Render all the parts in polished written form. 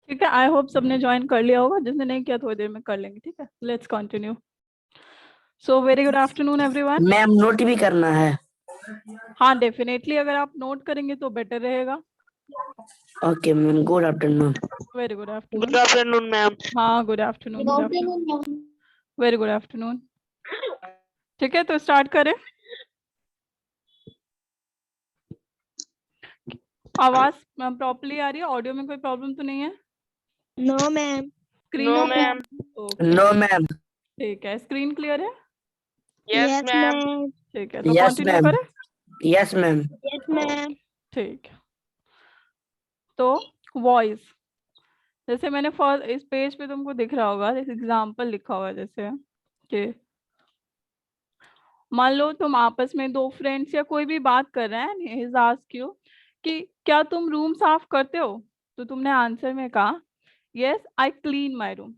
ठीक है, I hope सबने ज्वाइन कर लिया होगा, जिसने नहीं किया थोड़ी देर में कर लेंगे। ठीक है, let's continue. So very good afternoon everyone. Ma'am note भी करना है। हाँ डेफिनेटली, अगर आप नोट करेंगे तो बेटर रहेगा। Okay ma'am, good afternoon. Very good good afternoon. Afternoon ma'am. हाँ good afternoon, good afternoon, very good afternoon. ठीक है, तो स्टार्ट करें। आवाज प्रॉपर्ली आ रही है? ऑडियो में कोई प्रॉब्लम तो नहीं है? No ma'am. Screen no clear? Ma'am. Okay no ma'am. ठीक है, स्क्रीन क्लियर है? Yes ma'am. मैम। ठीक है, तो यस कंटिन्यू मैम। करें। Yes ma'am. Yes ma'am. ठीक है, तो वॉइस, जैसे मैंने फर्स्ट इस पेज पे तुमको दिख रहा होगा, जैसे एग्जाम्पल लिखा हुआ है, जैसे कि मान लो तुम आपस में दो फ्रेंड्स या कोई भी बात कर रहे हैं, हिज आस्क यू कि क्या तुम रूम साफ करते हो, तो तुमने आंसर में कहा yes I clean my room.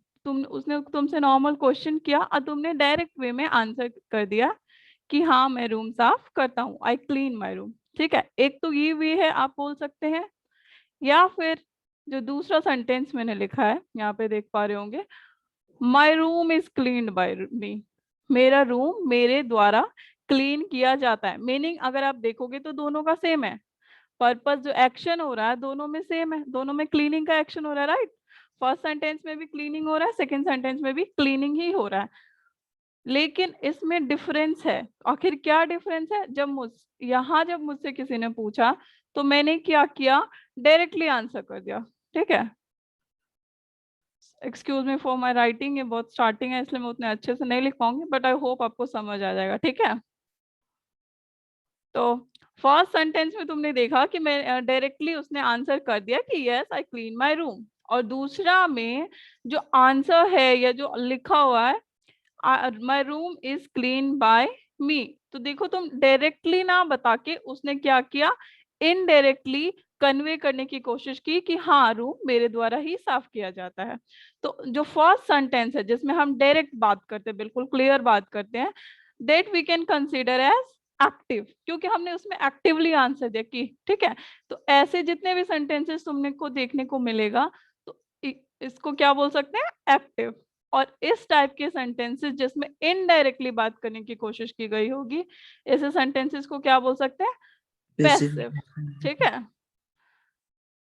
उसने तुमसे नॉर्मल क्वेश्चन किया और तुमने डायरेक्ट वे में आंसर कर दिया कि हाँ मैं रूम साफ करता हूँ, आई क्लीन माय रूम। ठीक है, एक तो ये वे है आप बोल सकते हैं, या फिर जो दूसरा सेंटेंस मैंने लिखा है यहाँ पे देख पा रहे होंगे, my room is cleaned by me, मेरा रूम मेरे द्वारा क्लीन किया जाता है। मीनिंग अगर आप देखोगे तो दोनों का सेम है, पर्पस जो एक्शन हो रहा है दोनों में सेम है, दोनों में क्लीनिंग का एक्शन हो रहा है, राइट। फर्स्ट सेंटेंस में भी क्लीनिंग हो रहा है, सेकंड सेंटेंस में भी क्लीनिंग ही हो रहा है, लेकिन इसमें डिफरेंस है। आखिर क्या डिफरेंस है? जब मुझसे किसी ने पूछा तो मैंने क्या किया, डायरेक्टली आंसर कर दिया। ठीक है, excuse me for my writing, ये बहुत स्टार्टिंग है इसलिए मैं उतने अच्छे से नहीं लिख पाऊंगी, बट आई होप आपको समझ आ जाएगा। ठीक है, तो फर्स्ट सेंटेंस में तुमने देखा कि मैं डायरेक्टली उसने आंसर कर दिया कि yes I clean my room, और दूसरा में जो आंसर है या जो लिखा हुआ है my room is clean by me, तो देखो तुम डायरेक्टली ना बता के उसने क्या किया, इनडायरेक्टली कन्वे करने की कोशिश की कि हाँ रूम मेरे द्वारा ही साफ किया जाता है। तो जो फर्स्ट सेंटेंस है जिसमें हम डायरेक्ट बात करते हैं, बिल्कुल क्लियर बात करते हैं, that we can consider as active, क्योंकि हमने उसमें एक्टिवली आंसर दिया कि ठीक है। तो ऐसे जितने भी सेंटेंसेस तुमने को देखने को मिलेगा, तो इसको क्या बोल सकते हैं, एक्टिव। और इस टाइप के सेंटेंसेस जिसमें इनडायरेक्टली बात करने की कोशिश की गई होगी, ऐसे सेंटेंसेस को क्या बोल सकते हैं, पैसिव। ठीक है,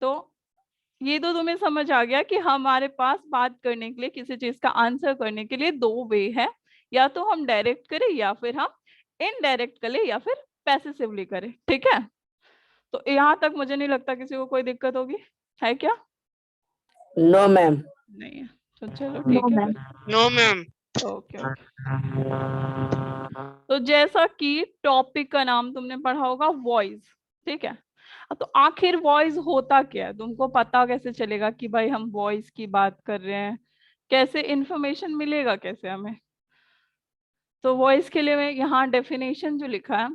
तो ये तो तुम्हें समझ आ गया कि हमारे पास बात करने के लिए, किसी चीज का आंसर करने के लिए दो वे है, या तो हम डायरेक्ट करें या फिर हम इनडायरेक्ट करें या फिर पैसिवली करें। ठीक है, तो यहाँ तक मुझे नहीं लगता किसी को कोई दिक्कत होगी, है क्या? No ma'am. नहीं है, तो चलो ठीक है फिर। No ma'am. ओके ओके, तो जैसा कि टॉपिक का नाम तुमने पढ़ा होगा वॉइस, ठीक है। तो आखिर वॉइस होता क्या है, तुमको पता कैसे चलेगा कि भाई हम वॉइस की बात कर रहे हैं, कैसे इंफॉर्मेशन मिलेगा कैसे हमें? तो वॉइस के लिए मैं यहाँ डेफिनेशन जो लिखा है,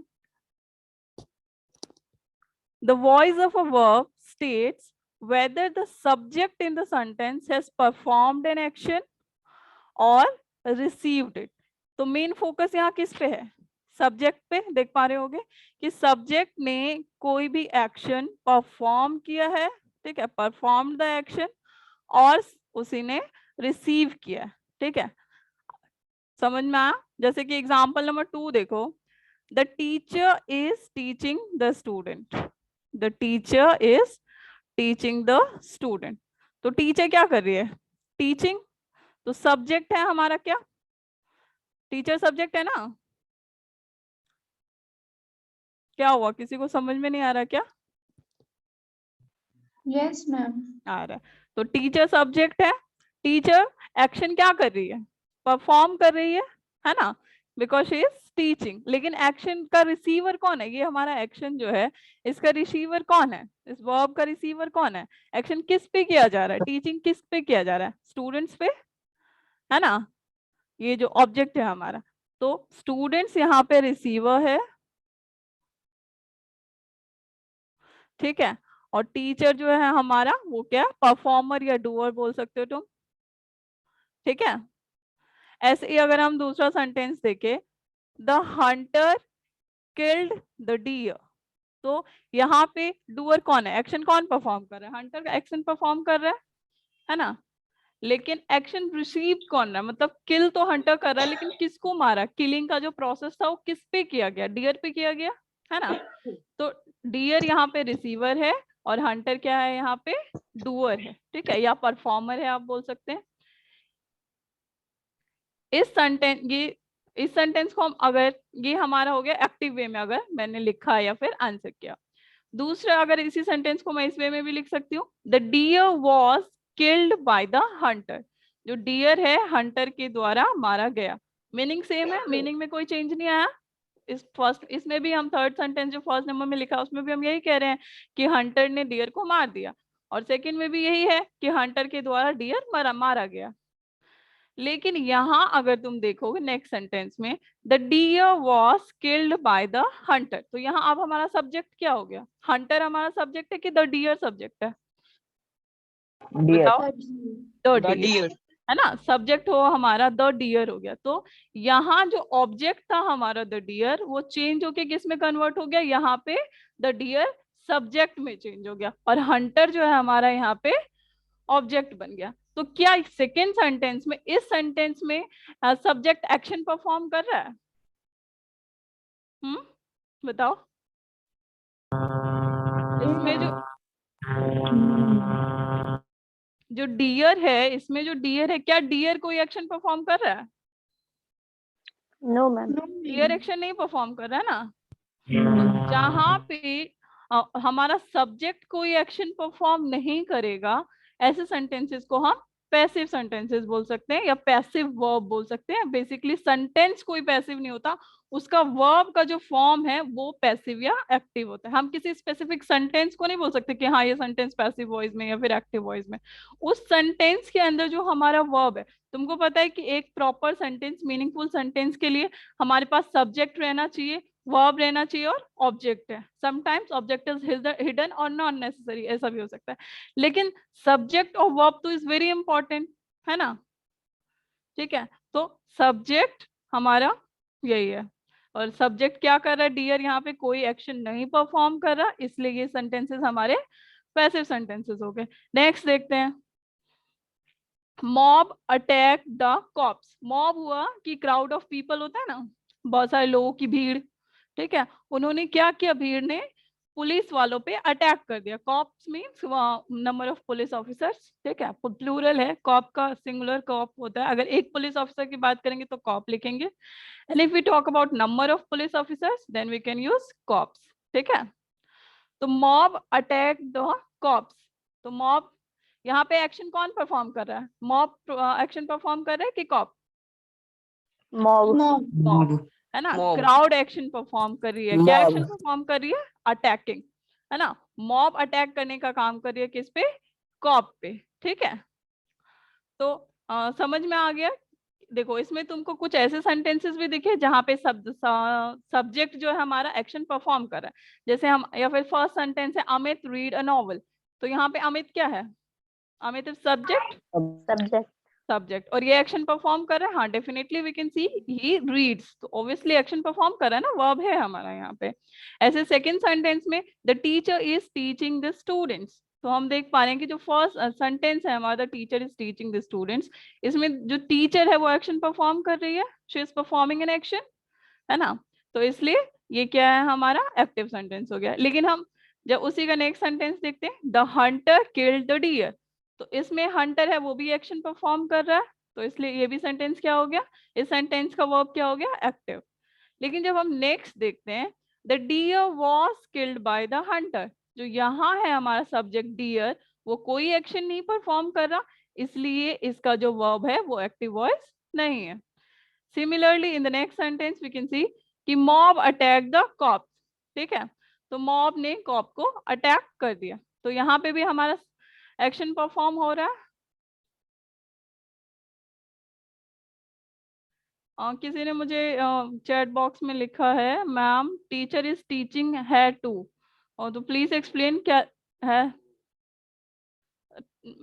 the voice of a verb states whether the subject in the sentence has performed an action or received it। तो मेन फोकस यहाँ किस पे है, सब्जेक्ट पे। देख पा रहे होगे कि सब्जेक्ट ने कोई भी एक्शन परफॉर्म किया है, ठीक है, परफॉर्म द एक्शन, और उसी ने रिसीव किया। ठीक है, समझ में आया? जैसे कि एग्जांपल नंबर 2 देखो, the teacher is teaching the student, the teacher is teaching the student. तो टीचर क्या कर रही है, टीचिंग। तो सब्जेक्ट है हमारा क्या, टीचर सब्जेक्ट है ना। क्या हुआ, किसी को समझ में नहीं आ रहा क्या? Yes ma'am. आ रहा है। तो टीचर सब्जेक्ट है, टीचर एक्शन क्या कर रही है, परफॉर्म कर रही है ना, बिकॉज शी इज टीचिंग। लेकिन एक्शन का रिसीवर कौन है, ये हमारा एक्शन जो है इसका रिसीवर कौन है, इस वर्ब का रिसीवर कौन है, एक्शन किस पे किया जा रहा है, टीचिंग किस पे किया जा रहा है, स्टूडेंट्स पे, है ना। ये जो ऑब्जेक्ट है हमारा, तो स्टूडेंट्स यहाँ पे रिसीवर है, ठीक है। और टीचर जो है हमारा वो क्या, परफॉर्मर या डूअर बोल सकते हो तुम। ठीक है, ऐसे ही अगर हम दूसरा सेंटेंस देखें, the hunter killed the deer, तो यहाँ पे डूअर कौन है, एक्शन कौन परफॉर्म कर रहा है, हंटर का एक्शन परफॉर्म कर रहा है, है ना, लेकिन एक्शन रिसीव कौन रहा है, मतलब किल तो हंटर कर रहा है, लेकिन किसको मारा, किलिंग का जो प्रोसेस था वो किस पे किया गया, डियर पे किया गया, है ना। तो डियर यहाँ पे रिसीवर है और हंटर क्या है यहाँ पे, डूअर है, ठीक है, या परफॉर्मर है आप बोल सकते हैं। इस सेंटेंस को हम अगर, ये हमारा हो गया एक्टिव वे में अगर मैंने लिखा या फिर आंसर किया। दूसरा, अगर इसी सेंटेंस को मैं इस वे में भी लिख सकती हूँ, the deer was killed by the hunter. जो डियर है हंटर के द्वारा मारा गया। मीनिंग सेम है, मीनिंग में कोई चेंज नहीं आया। इस फर्स्ट, इसमें भी हम थर्ड सेंटेंस जो फर्स्ट नंबर में लिखा उसमें भी हम यही कह रहे हैं कि हंटर ने डियर को मार दिया, और सेकंड में भी यही है कि हंटर के द्वारा डियर मारा गया। लेकिन यहाँ अगर तुम देखोगे नेक्स्ट सेंटेंस में, the deer was killed by the hunter, तो यहाँ अब हमारा सब्जेक्ट क्या हो गया, हंटर हमारा सब्जेक्ट है कि द डियर सब्जेक्ट है, बताओ। द डियर, है ना, सब्जेक्ट हो हमारा द डियर हो गया। तो यहाँ जो ऑब्जेक्ट था हमारा द डियर, वो चेंज होके किस में कन्वर्ट हो गया, यहाँ पे द डियर सब्जेक्ट में चेंज हो गया, और हंटर जो है हमारा यहाँ पे ऑब्जेक्ट बन गया। तो क्या सेकेंड सेंटेंस में, इस सेंटेंस में सब्जेक्ट एक्शन परफॉर्म कर रहा है, बताओ। इसमें जो डियर है, इसमें जो डियर है, क्या डियर कोई एक्शन परफॉर्म कर रहा है, नो मैम। डियर एक्शन नहीं परफॉर्म कर रहा है ना। तो जहां पे हमारा सब्जेक्ट कोई एक्शन परफॉर्म नहीं करेगा, ऐसे सेंटेंसेस को हम पैसिव सेंटेंसेस बोल सकते हैं या पैसिव वर्ब बोल सकते हैं। बेसिकली सेंटेंस कोई पैसिव नहीं होता, उसका वर्ब का जो फॉर्म है वो पैसिव या एक्टिव होता है। हम किसी स्पेसिफिक सेंटेंस को नहीं बोल सकते कि हाँ ये सेंटेंस पैसिव वॉइस में या फिर एक्टिव वॉइस में। उस सेंटेंस के अंदर जो हमारा वर्ब है, तुमको पता है कि एक प्रॉपर सेंटेंस, मीनिंगफुल सेंटेंस के लिए हमारे पास सब्जेक्ट रहना चाहिए, वर्ब रहना चाहिए और ऑब्जेक्ट है। समटाइम्स ऑब्जेक्ट इज हिडन और नॉट नेसेसरी, ऐसा भी हो सकता है, लेकिन सब्जेक्ट और वर्ब तो इज वेरी इंपॉर्टेंट, है ना, ठीक है। तो सब्जेक्ट हमारा यही है, और सब्जेक्ट क्या कर रहा है, डियर यहाँ पे कोई एक्शन नहीं परफॉर्म कर रहा, इसलिए ये सेंटेंसेस हमारे पैसिव सेंटेंसेस हो गए। नेक्स्ट देखते हैं, mob attack the cops. Mob हुआ कि क्राउड ऑफ पीपल होता है ना, बहुत सारे लोगों की भीड़, ठीक है। उन्होंने क्या किया, भीड़ ने पुलिस वालों पे अटैक कर दिया। Cops means number of police officers, ठीक है, प्लूरल है, कॉप का सिंगुलर कॉप होता है। अगर एक पुलिस ऑफिसर की बात करेंगे तो कॉप लिखेंगे, and if we talk about number of police officers then we can use cops, ठीक है। तो मॉब अटैक द कॉप्स, तो मॉब यहाँ पे एक्शन कौन परफॉर्म कर रहा है, मॉब एक्शन परफॉर्म कर रहा है कि कॉप, मॉब। है ना। Mob. क्राउड एक्शन परफॉर्म कर रही है, क्या Mob. एक्शन परफॉर्म कर रही है, अटैकिंग, है ना। मॉब अटैक करने का काम कर रही है किस पे, कॉप पे, ठीक है। तो समझ में आ गया। देखो इसमें तुमको कुछ ऐसे सेंटेंसेस भी दिखे जहां पे सब्जेक्ट जो है हमारा एक्शन परफॉर्म कर रहा है, जैसे हम, या फिर फर्स्ट सेंटेंस है अमित रीड अ नॉवल, तो यहाँ पे अमित क्या है, अमित इज सब्जेक्ट, सब्जेक्ट, और ये एक्शन परफॉर्म कर रहा है, हाँ definitely we can see he reads, तो ऑब्वियसली एक्शन परफॉर्म कर रहा है ना, वर्ब है हमारा यहाँ पे। ऐसे सेकंड सेंटेंस में the teacher is teaching the students, तो हम देख पा रहे हैं कि जो फर्स्ट सेंटेंस है हमारा, the teacher is teaching the students, इसमें जो टीचर है वो एक्शन परफॉर्म कर रही है, she is performing an action, है ना। तो इसलिए ये क्या है हमारा एक्टिव सेंटेंस हो गया। लेकिन हम जब उसी का नेक्स्ट सेंटेंस देखते हैं, the hunter killed the deer, तो इसमें हंटर है वो भी एक्शन परफॉर्म कर रहा है, तो इसलिए ये भी सेंटेंस क्या हो गया, इस सेंटेंस का वर्ब क्या हो गया, एक्टिव। लेकिन जब हम नेक्स्ट देखते हैं, the deer was killed by the hunter, जो यहाँ है हमारा सब्जेक्ट डियर, वो कोई एक्शन नहीं परफॉर्म कर रहा, इसलिए इसका जो वर्ब है वो एक्टिव वॉइस नहीं है। Similarly in the next sentence we can see कि मॉब अटैक द कॉप्स, ठीक है, तो मॉब ने कॉप को अटैक कर दिया, तो यहाँ पे भी हमारा एक्शन परफॉर्म हो रहा है। किसी ने मुझे चैट बॉक्स में लिखा है, मैम टीचर इज टीचिंग है टू, और तो प्लीज एक्सप्लेन क्या है,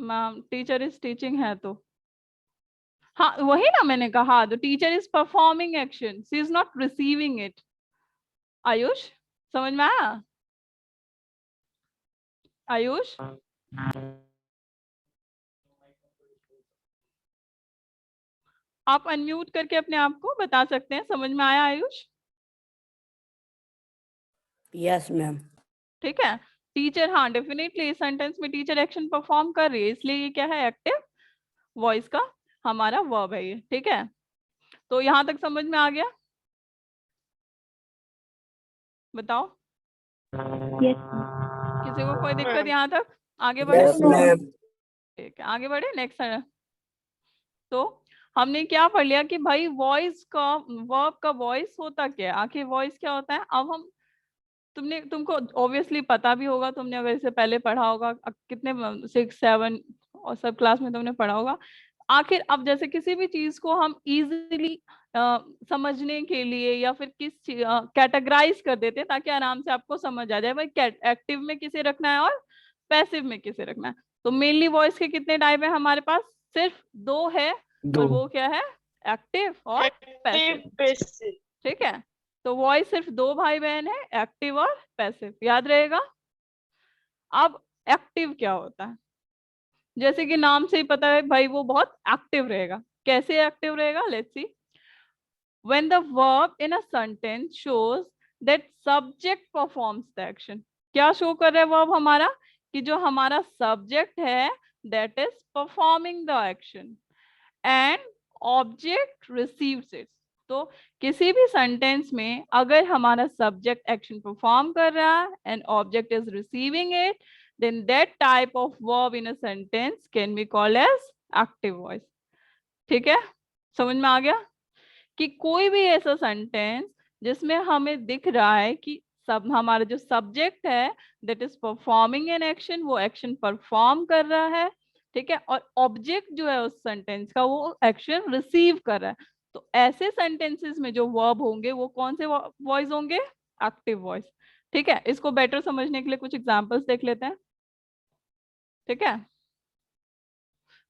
मैम टीचर इज टीचिंग है तो, हाँ वही ना मैंने कहा, the teacher is performing action, she is not receiving it. Ayush समझ में आया, आयुष आप अनम्यूट करके अपने आप को बता सकते हैं। समझ में आया आयुष? Yes ma'am. ठीक है। टीचर, हाँ डेफिनेटली इस सेंटेंस में टीचर एक्शन परफॉर्म कर रही है, इसलिए ये क्या है, एक्टिव वॉइस का हमारा वर्ब है ये। ठीक है, तो यहां तक समझ में आ गया? बताओ, Yes. किसी को कोई दिक्कत यहाँ तक? आगे बढ़े? Yes ma'am. ठीक है, आगे बढ़े नेक्स्ट। तो हमने क्या पढ़ लिया कि भाई वॉइस का, वर्ब का वॉइस होता क्या है, आखिर वॉइस क्या होता है। अब हम, तुमको ऑब्वियसली पता भी होगा, तुमने अगर इसे पहले पढ़ा होगा, कितने 6, 7 और सब क्लास में तुमने पढ़ा होगा। आखिर अब जैसे किसी भी चीज को हम इजीली समझने के लिए या फिर किस कैटेगराइज कर देते हैं ताकि आराम से आपको समझ आ जाए भाई एक्टिव में किसे रखना है और पैसिव में किसे रखना है। तो मेनली वॉइस के कितने टाइप है हमारे पास? सिर्फ 2 है, और वो क्या है, एक्टिव और पैसिव। ठीक है, तो वॉइस सिर्फ 2 भाई बहन है, एक्टिव और पैसिव, याद रहेगा। अब एक्टिव क्या होता है? जैसे कि नाम से ही पता है भाई वो बहुत एक्टिव रहेगा। कैसे एक्टिव रहेगा? Let's see. When the verb in a sentence shows that subject performs the action, क्या शो कर रहा है verb हमारा? कि जो हमारा subject है that is performing the action and object receives it. तो किसी भी सेंटेंस में अगर हमारा सब्जेक्ट एक्शन परफॉर्म कर रहा है and object is receiving it, then that type of verb in a sentence can be called as active voice. ठीक है, समझ में आ गया कि कोई भी ऐसा सेंटेंस जिसमें हमें दिख रहा है कि सब हमारा जो सब्जेक्ट है that is performing an action, वो एक्शन परफॉर्म कर रहा है, ठीक है, और ऑब्जेक्ट जो है उस सेंटेंस का वो एक्शन रिसीव कर रहा है, तो ऐसे सेंटेंसेस में जो वर्ब होंगे वो कौन से वॉइस होंगे? Active voice. ठीक है, इसको बेटर समझने के लिए कुछ एग्जांपल्स देख लेते हैं। ठीक है,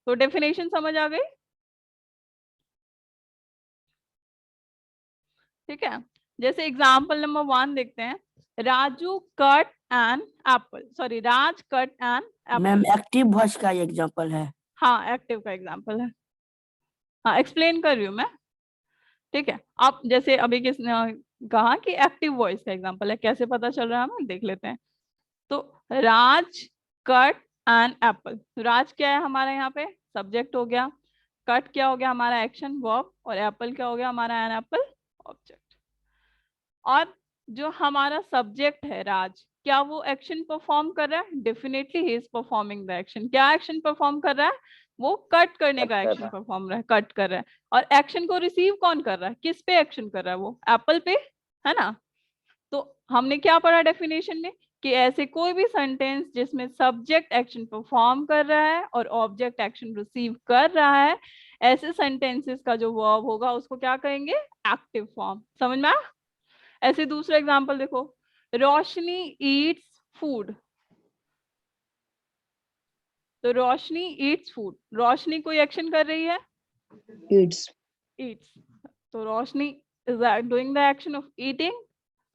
तो डेफिनेशन समझ आ गई? ठीक है, जैसे एग्जाम्पल नंबर 1 देखते हैं। Raju cut an apple, sorry Raj cut an apple. Ma'am active voice का एग्जांपल है। हाँ, एक्टिव का एग्जाम्पल है। हाँ, एक्सप्लेन कर रही हूँ मैं। ठीक है, आप जैसे अभी किसने कहा कि एक्टिव वॉइस का एग्जाम्पल है, कैसे पता चल रहा है हमें देख लेते हैं। तो राज कट एन एप्पल, राज क्या है हमारा यहाँ पे? सब्जेक्ट हो गया। कट क्या हो गया हमारा? Action verb. और एप्पल क्या हो गया हमारा? An apple, object. और जो हमारा सब्जेक्ट है राज, क्या वो एक्शन परफॉर्म कर रहा है? Definitely he is performing the action. क्या एक्शन परफॉर्म कर रहा है? वो कट करने का एक्शन परफॉर्म रहा है, कट कर रहा है। और एक्शन को रिसीव कौन कर रहा है? किस पे एक्शन कर रहा है? वो एप्पल पे, है ना। तो हमने क्या पढ़ा डेफिनेशन में कि ऐसे कोई भी सेंटेंस जिसमें सब्जेक्ट एक्शन परफॉर्म कर रहा है और ऑब्जेक्ट एक्शन रिसीव कर रहा है, ऐसे सेंटेंसेस का जो वर्ब होगा उसको क्या कहेंगे? Active form. समझ में आया? ऐसे दूसरा एग्जांपल देखो, रोशनी ईट्स फूड। तो रोशनी ईट्स फूड, रोशनी कोई एक्शन कर रही है? इट्स। ईट्स, तो Roshni is doing the action of eating,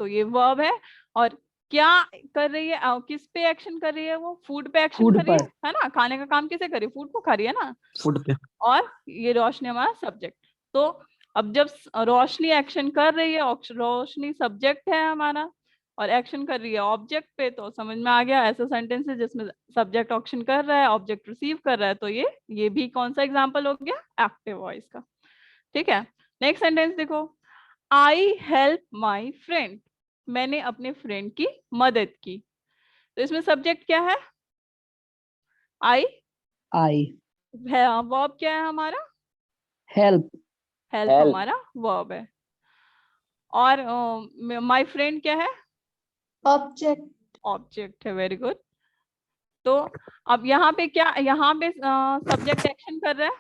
तो ये वर्ब है। और क्या कर रही है? किस पे एक्शन कर रही है? वो फूड पे एक्शन कर रही है ना। खाने का काम किसे कर रही है? फूड को खा रही है ना, फूड पे। और ये रोशनी हमारा सब्जेक्ट। तो अब जब रोशनी एक्शन कर रही है, रोशनी सब्जेक्ट है हमारा और एक्शन कर रही है ऑब्जेक्ट पे, तो समझ में आ गया ऐसा सेंटेंस है जिसमें सब्जेक्ट एक्शन कर रहा है, ऑब्जेक्ट रिसीव कर रहा है, तो ये भी कौन सा एग्जांपल हो गया? एक्टिव वॉइस का। ठीक है, नेक्स्ट सेंटेंस देखो, आई हेल्प माई फ्रेंड, मैंने अपने फ्रेंड की मदद की। तो इसमें सब्जेक्ट क्या है? आई। वर्ब क्या है हमारा? हेल्प। हेल्प हमारा वर्ब है। और माय फ्रेंड क्या है? Object. ऑब्जेक्ट है। Very good. तो अब यहाँ पे क्या, यहाँ पे सब्जेक्ट एक्शन कर रहा है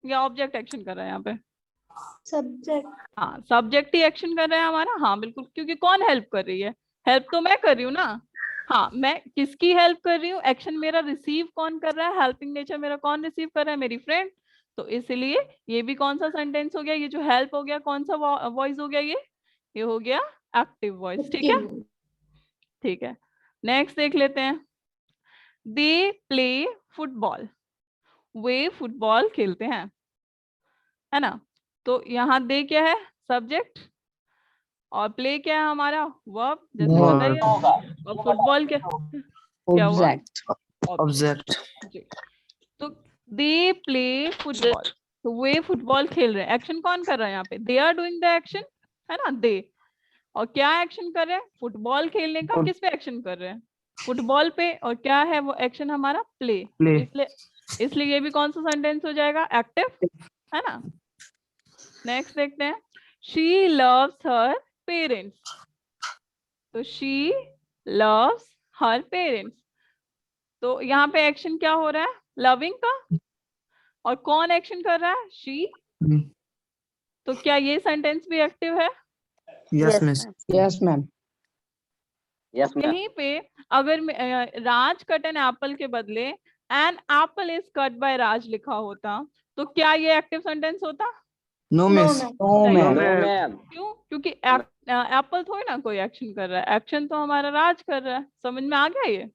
या ऑब्जेक्ट एक्शन कर रहा है? यहाँ पे Subject. हाँ, सब्जेक्ट ही एक्शन कर रहा है हमारा। हाँ बिल्कुल, क्योंकि कौन हेल्प कर रही है? हेल्प तो मैं कर रही हूँ ना। हाँ, मैं किसकी हेल्प कर रही हूँ? एक्शन मेरा रिसीव कौन कर रहा है? हेल्पिंग नेचर मेरा कौन रिसीव कर रहा है? मेरी फ्रेंड। तो इसलिए ये भी कौन सा सेंटेंस हो गया? ये जो हेल्प हो गया कौन सा वॉइस हो गया? ये हो गया एक्टिव वॉइस। ठीक है, ठीक है, नेक्स्ट देख लेते हैं। They play football, way football खेलते हैं, है ना। तो यहाँ दे क्या है? सब्जेक्ट। और प्ले क्या है हमारा? वर्ब, जैसे Verb. बताइए। और फुटबॉल क्या हुआ? Object. ऑब्जेक्ट। जी। तो दे प्ले फुटबॉल, तो वे फुटबॉल खेल रहे हैं। एक्शन कौन कर रहा है यहाँ पे? They are doing the action, है ना, दे। और क्या एक्शन कर रहे हैं? फुटबॉल खेलने का। किस पे एक्शन कर रहे हैं? फुटबॉल पे। और क्या है वो एक्शन हमारा? प्ले। प्ले। इसलिए ये भी कौन सा सेंटेंस हो जाएगा? एक्टिव, है ना। नेक्स्ट देखते हैं। शी लव्स हर पेरेंट्स, तो शी लव्स हर पेरेंट्स। तो यहाँ पे एक्शन क्या हो रहा है? लविंग का। और कौन एक्शन कर रहा है? शी। तो क्या ये सेंटेंस भी एक्टिव है? Yes miss. Yes, ma'am. यहीं पे अगर राज कट एन एप्पल के बदले an apple is cut by Raj लिखा होता, तो क्या ये एक्टिव सेंटेंस होता? No No, miss. ma'am. No, नहीं। ma'am. क्यों? क्योंकि एप्पल थोड़ी ना कोई एक्शन कर रहा है, एक्शन तो हमारा राज कर रहा है। समझ में आ गया ये?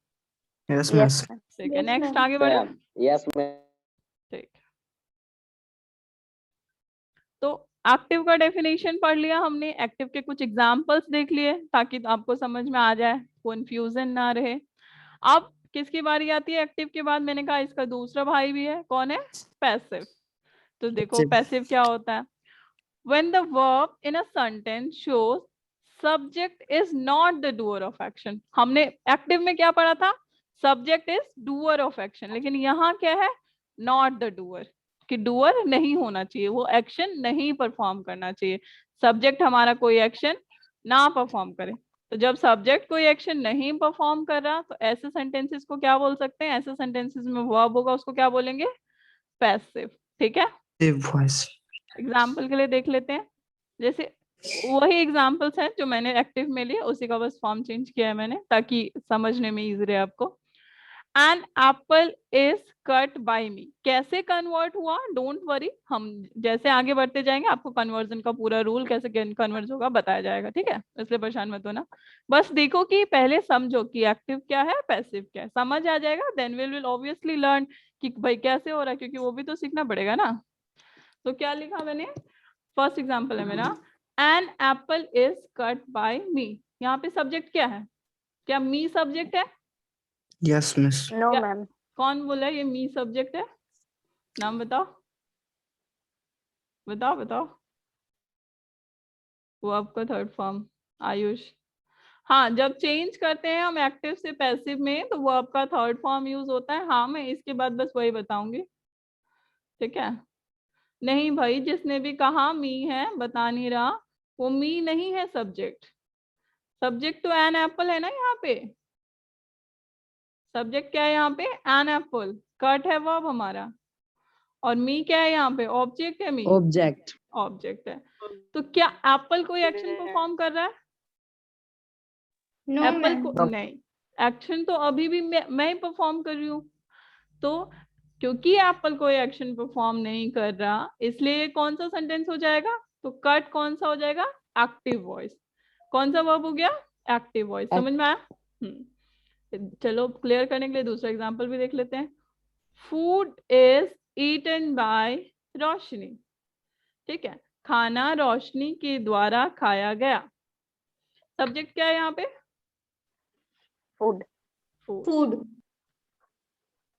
Yes miss. ठीक है, Yes, नेक्स्ट ma'am. आगे बढ़ो। ठीक। तो एक्टिव का डेफिनेशन पढ़ लिया हमने, एक्टिव के कुछ एग्जांपल्स देख लिए ताकि आपको समझ में आ जाए, कंफ्यूजन ना रहे। अब किसकी बारी आती है एक्टिव के बाद? मैंने कहा इसका दूसरा भाई भी है, कौन है? पैसिव। तो देखो पैसिव क्या होता है? When the verb in a sentence shows subject is not the doer of action। हमने एक्टिव में क्या पढ़ा था? Subject is doer of action, लेकिन यहाँ क्या है? Not the doer, कि डूअर नहीं होना चाहिए, वो एक्शन नहीं परफॉर्म करना चाहिए। सब्जेक्ट हमारा कोई एक्शन ना परफॉर्म करे। तो जब सब्जेक्ट कोई एक्शन नहीं परफॉर्म कर रहा, तो ऐसे सेंटेंसेस को क्या बोल सकते हैं? ऐसे सेंटेंसेस में वर्ब होगा, उसको क्या बोलेंगे? पैसिव। ठीक है, वॉइस। एग्जाम्पल के लिए देख लेते हैं। जैसे वही एग्जाम्पल्स हैं जो मैंने एक्टिव में लिए, उसी का बस फॉर्म चेंज किया है मैंने, ताकि समझने में इजी रहे आपको। An apple is cut by me, कैसे कन्वर्ट हुआ? डोंट वरी, हम जैसे आगे बढ़ते जाएंगे आपको कन्वर्जन का पूरा रूल कैसे कन्वर्ट होगा बताया जाएगा, ठीक है, इसलिए परेशान मत होना। बस देखो कि पहले समझो कि एक्टिव क्या है, पैसिव क्या है, समझ आ जाएगा। देन विल ऑब्वियसली लर्न कि भाई कैसे हो रहा है, क्योंकि वो भी तो सीखना पड़ेगा ना। तो क्या लिखा मैंने? फर्स्ट एग्जाम्पल है मेरा, an apple is cut by me. यहाँ पे सब्जेक्ट क्या है? क्या मी सब्जेक्ट है? Yes miss. No, क्या- ma'am. कौन बोला ये मी सब्जेक्ट है? नाम बताओ, बताओ बताओ। वो आपका थर्ड फॉर्म, आयुष। हाँ, जब चेंज करते हैं हम एक्टिव से पैसिव में, तो वो आपका थर्ड फॉर्म यूज होता है। हाँ, मैं इसके बाद बस वही बताऊंगी, ठीक है। नहीं भाई, जिसने भी कहा मी है, बता नहीं रहा, वो मी नहीं है सब्जेक्ट। सब्जेक्ट तो एन एप्पल है ना यहाँ पे। सब्जेक्ट क्या है यहाँ पे? An apple. कट है वर्ब हमारा। और मी क्या है यहाँ पे? ऑब्जेक्ट है मी। Object. ऑब्जेक्ट है। तो क्या एप्पल कोई एक्शन परफॉर्म कर रहा है? No, Apple ma'am. को नहीं, एक्शन तो अभी भी मैं ही परफॉर्म कर रही हूँ। तो क्योंकि एप्पल कोई एक्शन परफॉर्म नहीं कर रहा, इसलिए कौन सा सेंटेंस हो जाएगा? तो कट कौन सा हो जाएगा? Active voice. कौन सा वर्ब हो गया? Active voice. समझ में आया? चलो क्लियर करने के लिए दूसरा एग्जांपल भी देख लेते हैं। फूड इज ईटन बाय रोशनी, ठीक है, खाना रोशनी के द्वारा खाया गया। सब्जेक्ट क्या है यहाँ पे? Food. फूड। Food.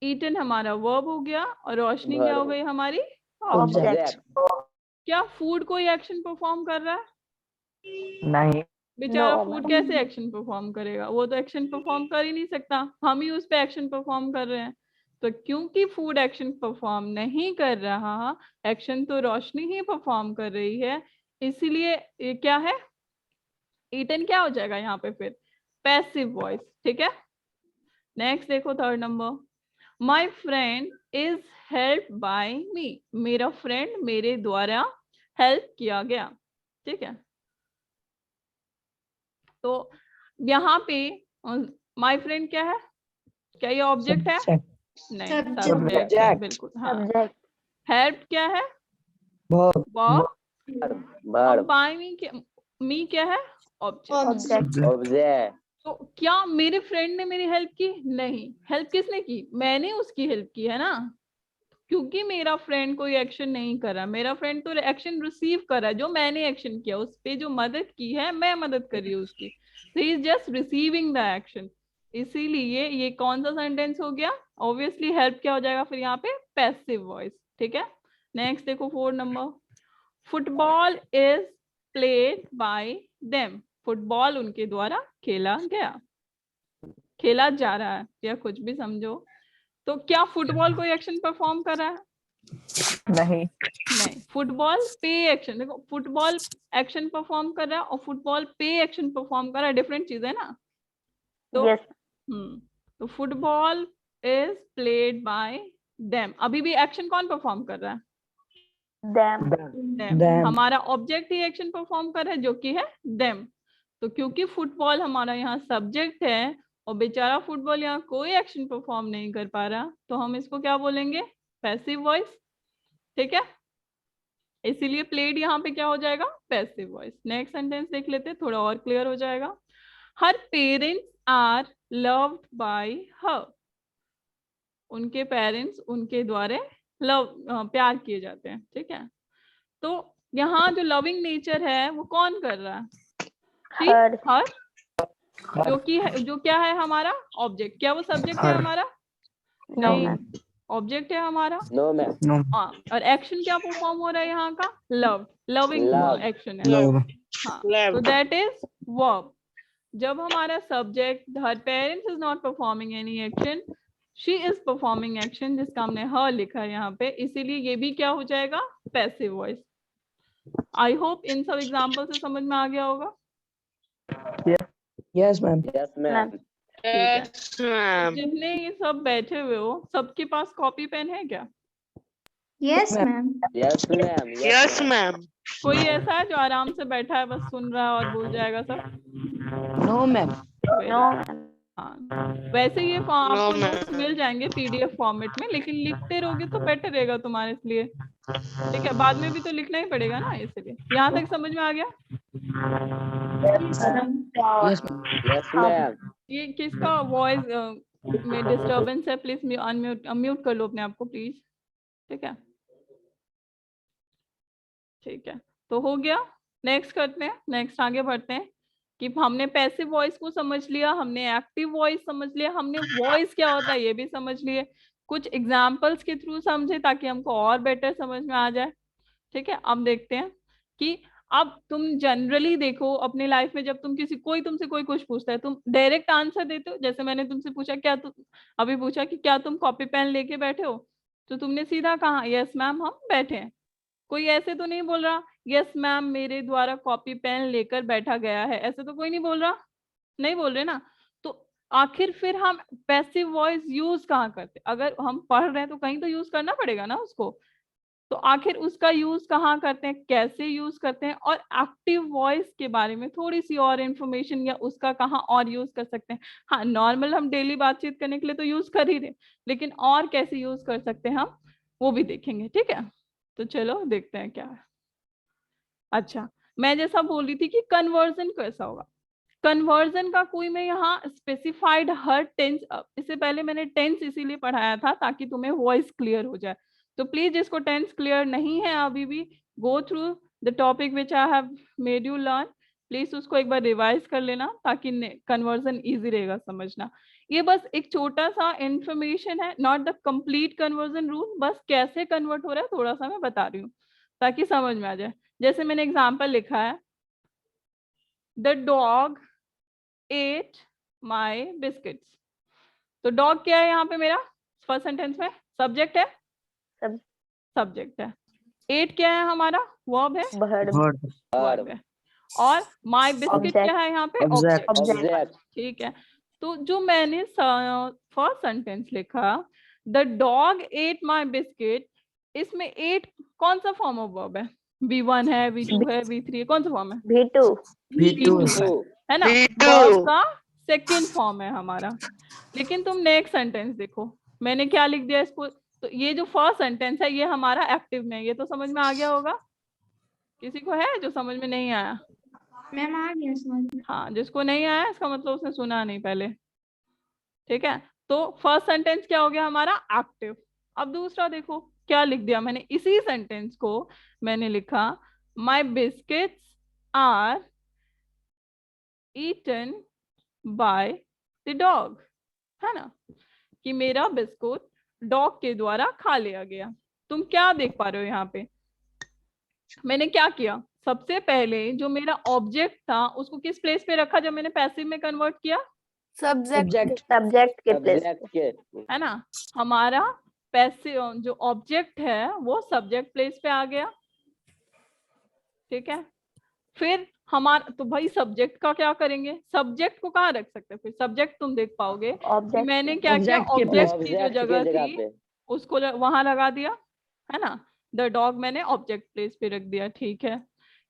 ईटन हमारा वर्ब हो गया, और रोशनी क्या हो गई हमारी? Object. क्या फूड कोई एक्शन परफॉर्म कर रहा है? नहीं। बेचारा No, फूड ma'am. कैसे एक्शन परफॉर्म करेगा? वो तो एक्शन परफॉर्म कर ही नहीं सकता, हम ही उस पे एक्शन परफॉर्म कर रहे हैं। तो क्योंकि फूड एक्शन परफॉर्म नहीं कर रहा, एक्शन तो रोशनी ही परफॉर्म कर रही है, इसीलिए ये क्या है? ईटन क्या हो जाएगा यहाँ पे फिर? पैसिव वॉइस, ठीक है। नेक्स्ट देखो, third number, my friend is help by me, मेरा फ्रेंड मेरे द्वारा हेल्प किया गया, ठीक है। तो यहाँ पे माई फ्रेंड क्या है? क्या ये ऑब्जेक्ट है? Subject. नहीं, Subject. सब्जेक्ट है, बिल्कुल। हाँ, Subject. हेल्प क्या है? Verb. वर्ब। बाय मी क्या है? ऑब्जेक्ट। Object. तो क्या मेरे फ्रेंड ने मेरी हेल्प की? नहीं। हेल्प किसने की? मैंने उसकी हेल्प की, है ना। क्योंकि मेरा फ्रेंड कोई एक्शन नहीं कर रहा, मेरा फ्रेंड तो एक्शन रिसीव कर रहा है, जो मैंने एक्शन किया उस पे जो मदद की है मैं मदद कर रही हूँ उसकी, so he is just receiving the action। इसीलिए ये कौन सा सेंटेंस हो गया? ऑब्वियसली हेल्प क्या हो जाएगा फिर यहाँ पे? Passive voice. ठीक है, नेक्स्ट देखो 4 number, football is played by them. Football उनके द्वारा खेला गया, खेला जा रहा है या कुछ भी समझो। तो क्या फुटबॉल कोई एक्शन परफॉर्म कर रहा है? नहीं। नहीं, फुटबॉल पे एक्शन, देखो फुटबॉल एक्शन परफॉर्म कर रहा है और फुटबॉल पे एक्शन परफॉर्म कर रहा है, डिफरेंट चीज है ना। तो Yes. तो football is played by them, अभी भी एक्शन कौन परफॉर्म कर रहा है? Them. Them. हमारा ऑब्जेक्ट ही एक्शन परफॉर्म कर रहा है जो कि है देम। तो क्योंकि फुटबॉल हमारा यहाँ सब्जेक्ट है और बेचारा फुटबॉल यहाँ कोई एक्शन परफॉर्म नहीं कर पा रहा, तो हम इसको क्या बोलेंगे? Passive voice. ठीक है, इसीलिए प्लेड यहाँ पे क्या हो जाएगा? Passive voice. नेक्स्ट सेंटेंस देख लेते हैं, थोड़ा और क्लियर हो जाएगा। Her parents are loved by her. उनके पेरेंट्स उनके द्वारा प्यार किए जाते हैं। ठीक है, तो यहाँ जो लविंग नेचर है वो कौन कर रहा है? Her. हर, जो क्या है हमारा ऑब्जेक्ट। क्या वो सब्जेक्ट है हर। हमारा? No, नहीं, ma'am. ऑब्जेक्ट है हमारा। No, ma'am. No. हाँ, और एक्शन क्या परफॉर्म हो रहा है यहाँ का? Love, loving Love. एक्शन है। Love. हाँ, Love. तो दैट इज वर्ब। जब हमारा subject her parents is not performing any action, she is performing action, जिसका हमने हर लिखा है यहाँ पे, इसीलिए ये भी क्या हो जाएगा? Passive voice. आई होप इन सब एग्जाम्पल से समझ में आ गया होगा। Yes, ma'am. Yes, ma'am. Yes, ma'am. जितने ये सब बैठे हुए हो, सबके पास कॉपी पेन है क्या? Yes, ma'am. Yes, ma'am. Yes, ma'am. कोई ऐसा है जो आराम से बैठा है बस सुन रहा है और भूल जाएगा सब? No, ma'am. No, ma'am. हाँ, वैसे ये आपको No, ma'am. नोट्स मिल जाएंगे पीडीएफ फॉर्मेट में, लेकिन लिखते रहोगे तो बेटर रहेगा तुम्हारे लिए। ठीक है, बाद में भी तो लिखना ही पड़ेगा ना, इसलिए। यहाँ तक समझ में आ गया? Yes, ma'am. Yes, ma'am. Yes, ma'am. ये किसका वॉइस में डिस्टरबेंस है? प्लीज अनम्यूट कर लो अपने आप को प्लीज। ठीक है, ठीक है, तो हो गया। नेक्स्ट करते हैं, नेक्स्ट आगे बढ़ते हैं कि हमने पैसिव वॉइस को समझ लिया, हमने एक्टिव वॉइस समझ लिया, हमने वॉइस क्या होता है ये भी समझ लिए, कुछ एग्जाम्पल्स के थ्रू समझे ताकि हमको और बेटर समझ में आ जाए। ठीक है, अब देखते हैं कि अब तुम जनरली देखो अपनी लाइफ में, जब तुम कोई तुमसे कोई कुछ पूछता है, तुम डायरेक्ट आंसर देते हो? जैसे मैंने तुमसे पूछा, क्या तुम अभी पूछा कि क्या तुम कॉपी पेन लेके बैठे हो, तो तुमने सीधा कहा यस मैम हम बैठे हैं। कोई ऐसे तो नहीं बोल रहा यस मैम मेरे द्वारा कॉपी पेन लेकर बैठा गया है, ऐसे तो कोई नहीं बोल रहा, नहीं बोल रहे ना। तो आखिर फिर हम पैसिव वॉइस यूज कहाँ करते? अगर हम पढ़ रहे हैं तो कहीं तो यूज करना पड़ेगा ना उसको, तो आखिर उसका यूज कहाँ करते हैं, कैसे यूज करते हैं, और एक्टिव वॉइस के बारे में थोड़ी सी और इन्फॉर्मेशन, या उसका कहाँ और यूज कर सकते हैं। हाँ, नॉर्मल हम डेली बातचीत करने के लिए तो यूज कर ही रहे, लेकिन और कैसे यूज कर सकते हैं हम वो भी देखेंगे। ठीक है, तो चलो देखते हैं क्या है। अच्छा, मैं जैसा बोल रही थी कि कन्वर्जन कैसा होगा। कन्वर्जन का कोई मैं यहाँ स्पेसिफाइड हर टेंस, इससे पहले मैंने टेंस इसीलिए पढ़ाया था ताकि तुम्हें वॉइस क्लियर हो जाए। तो प्लीज जिसको टेंस क्लियर नहीं है अभी भी, go through the topic which I have made you learn, please उसको एक बार रिवाइज कर लेना ताकि कन्वर्जन इजी रहेगा समझना। ये बस एक छोटा सा इंफॉर्मेशन है, not the complete conversion rule, बस कैसे कन्वर्ट हो रहा है थोड़ा सा मैं बता रही हूँ ताकि समझ में आ जाए। जैसे मैंने एग्जाम्पल लिखा है, the dog at my biscuits. तो डॉग क्या है यहाँ पे मेरा फर्स्ट सेंटेंस में? सब्जेक्ट है, सब्जेक्ट है। एट क्या है हमारा? वर्ब है, वर्ब है। और माई बिस्किट क्या है यहाँ पे? ऑब्जेक्ट। ठीक है, तो जो मैंने फर्स्ट सेंटेंस लिखा the dog at my biscuit, इसमें एट कौन सा फॉर्म ऑफ वर्ब है? V1 है, V2 है, V3 है, कौन सा फॉर्म है? V2 है ना, वर्ब का सेकंड फॉर्म है हमारा। लेकिन तुम नेक्स्ट सेंटेंस देखो, मैंने क्या लिख दिया इसको, तो ये जो फर्स्ट सेंटेंस है ये हमारा एक्टिव में, ये तो समझ में आ गया होगा। किसी को है जो समझ में नहीं आया? मैम आ गया समझ में। हाँ, जिसको नहीं आया इसका मतलब उसने सुना नहीं पहले। ठीक है, तो फर्स्ट सेंटेंस क्या हो गया हमारा? एक्टिव। अब दूसरा देखो क्या लिख दिया मैंने, इसी सेंटेंस को मैंने लिखा my biscuits are eaten by the dog, है ना, कि मेरा बिस्कुट डॉग के द्वारा खा लिया गया। तुम क्या देख पा रहे हो यहाँ पे, मैंने क्या किया, सबसे पहले जो मेरा ऑब्जेक्ट था उसको किस प्लेस पे रखा जब मैंने पैसिव में कन्वर्ट किया, सब्जेक्ट सब्जेक्ट के प्लेस Subject पे। के है ना, हमारा पैसिव जो ऑब्जेक्ट है वो सब्जेक्ट प्लेस पे आ गया। ठीक है, फिर हमारा तो भाई सब्जेक्ट का क्या करेंगे, सब्जेक्ट को कहाँ रख सकते हैं, फिर सब्जेक्ट तुम देख पाओगे कि ऑब्जेक्ट मैंने क्या किया, Object के ऑब्जेक्ट की जो Object जगह के जगह थी पे उसको वहां लगा दिया, है ना, द डॉग मैंने ऑब्जेक्ट प्लेस पे रख दिया। ठीक है,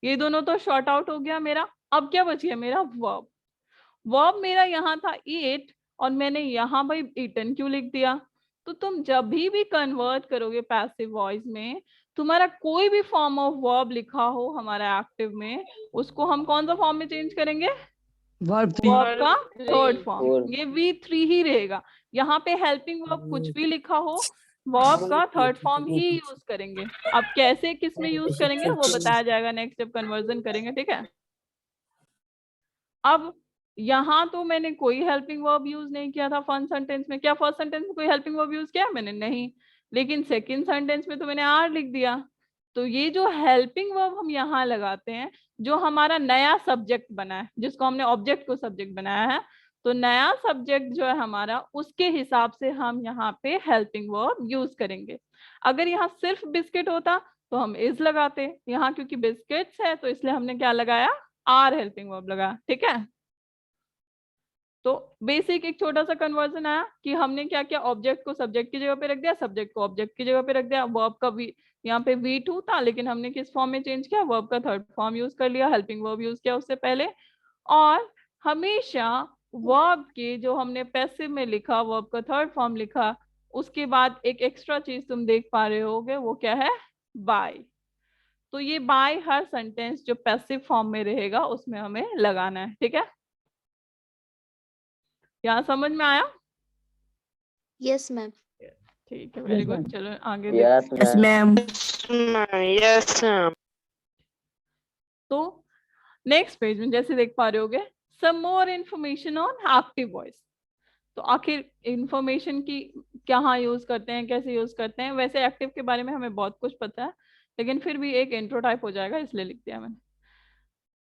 ये दोनों तो शॉर्ट आउट हो गया मेरा। अब क्या बच गया मेरा वर्ब, वर्ब मेरा यहाँ था ईट और मैंने यहाँ भाई ईटन क्यों लिख दिया। तो तुम जब भी कन्वर्ट करोगे पैसिव वॉइस में, तुम्हारा कोई भी फॉर्म ऑफ वर्ब लिखा हो हमारा एक्टिव में, उसको हम कौन सा फॉर्म में चेंज करेंगे, वर्ब वर्ब का Verb थर्ड three. फॉर्म, ये V3 ही रहेगा। यहाँ पे हेल्पिंग वर्ब कुछ भी लिखा हो, वर्ब का थर्ड फॉर्म ही यूज करेंगे। अब कैसे किस में यूज करेंगे वो बताया जाएगा नेक्स्ट जब कन्वर्जन करेंगे। ठीक है, अब यहाँ तो मैंने कोई हेल्पिंग वर्ब यूज नहीं किया था फर्स्ट सेंटेंस में, क्या फर्स्ट सेंटेंस में कोई हेल्पिंग वर्ब यूज किया मैंने, नहीं, लेकिन सेकंड सेंटेंस में तो मैंने आर लिख दिया। तो ये जो हेल्पिंग वर्ब हम यहाँ लगाते हैं, जो हमारा नया सब्जेक्ट बना है, जिसको हमने ऑब्जेक्ट को सब्जेक्ट बनाया है, तो नया सब्जेक्ट जो है हमारा, उसके हिसाब से हम यहाँ पे हेल्पिंग वर्ब यूज करेंगे। अगर यहाँ सिर्फ बिस्किट होता तो हम इज लगाते, यहाँ क्योंकि बिस्किट्स है तो इसलिए हमने क्या लगाया, आर हेल्पिंग वर्ब लगा। ठीक है, तो बेसिक एक छोटा सा कन्वर्जन आया कि हमने क्या किया, ऑब्जेक्ट को सब्जेक्ट की जगह पे रख दिया, सब्जेक्ट को ऑब्जेक्ट की जगह पे रख दिया। वर्ब का भी यहाँ पे V2 था, लेकिन हमने किस फॉर्म में चेंज किया, वर्ब का थर्ड फॉर्म यूज कर लिया, हेल्पिंग वर्ब यूज किया उससे पहले। और हमेशा वर्ब के जो हमने पैसिव में लिखा, वर्ब का थर्ड फॉर्म लिखा, उसके बाद एक एक्स्ट्रा चीज तुम देख पा रहे होगे, वो क्या है, बाय। तो ये बाय हर सेंटेंस जो पैसिव फॉर्म में रहेगा उसमें हमें लगाना है। ठीक है, यहाँ समझ में आया, Yes, ma'am. ठीक है, वेरी Yes, गुड। ma'am. चलो आगे yes Yes, ma'am. ma'am. Yes, ma'am. तो नेक्स्ट पेज में जैसे देख पा रहे होगे, some more information on active voice. तो आखिर इंफॉर्मेशन की कहाँ यूज करते हैं, कैसे यूज करते हैं, वैसे एक्टिव के बारे में हमें बहुत कुछ पता है, लेकिन फिर भी एक इंट्रो टाइप हो जाएगा इसलिए लिख दिया मैंने।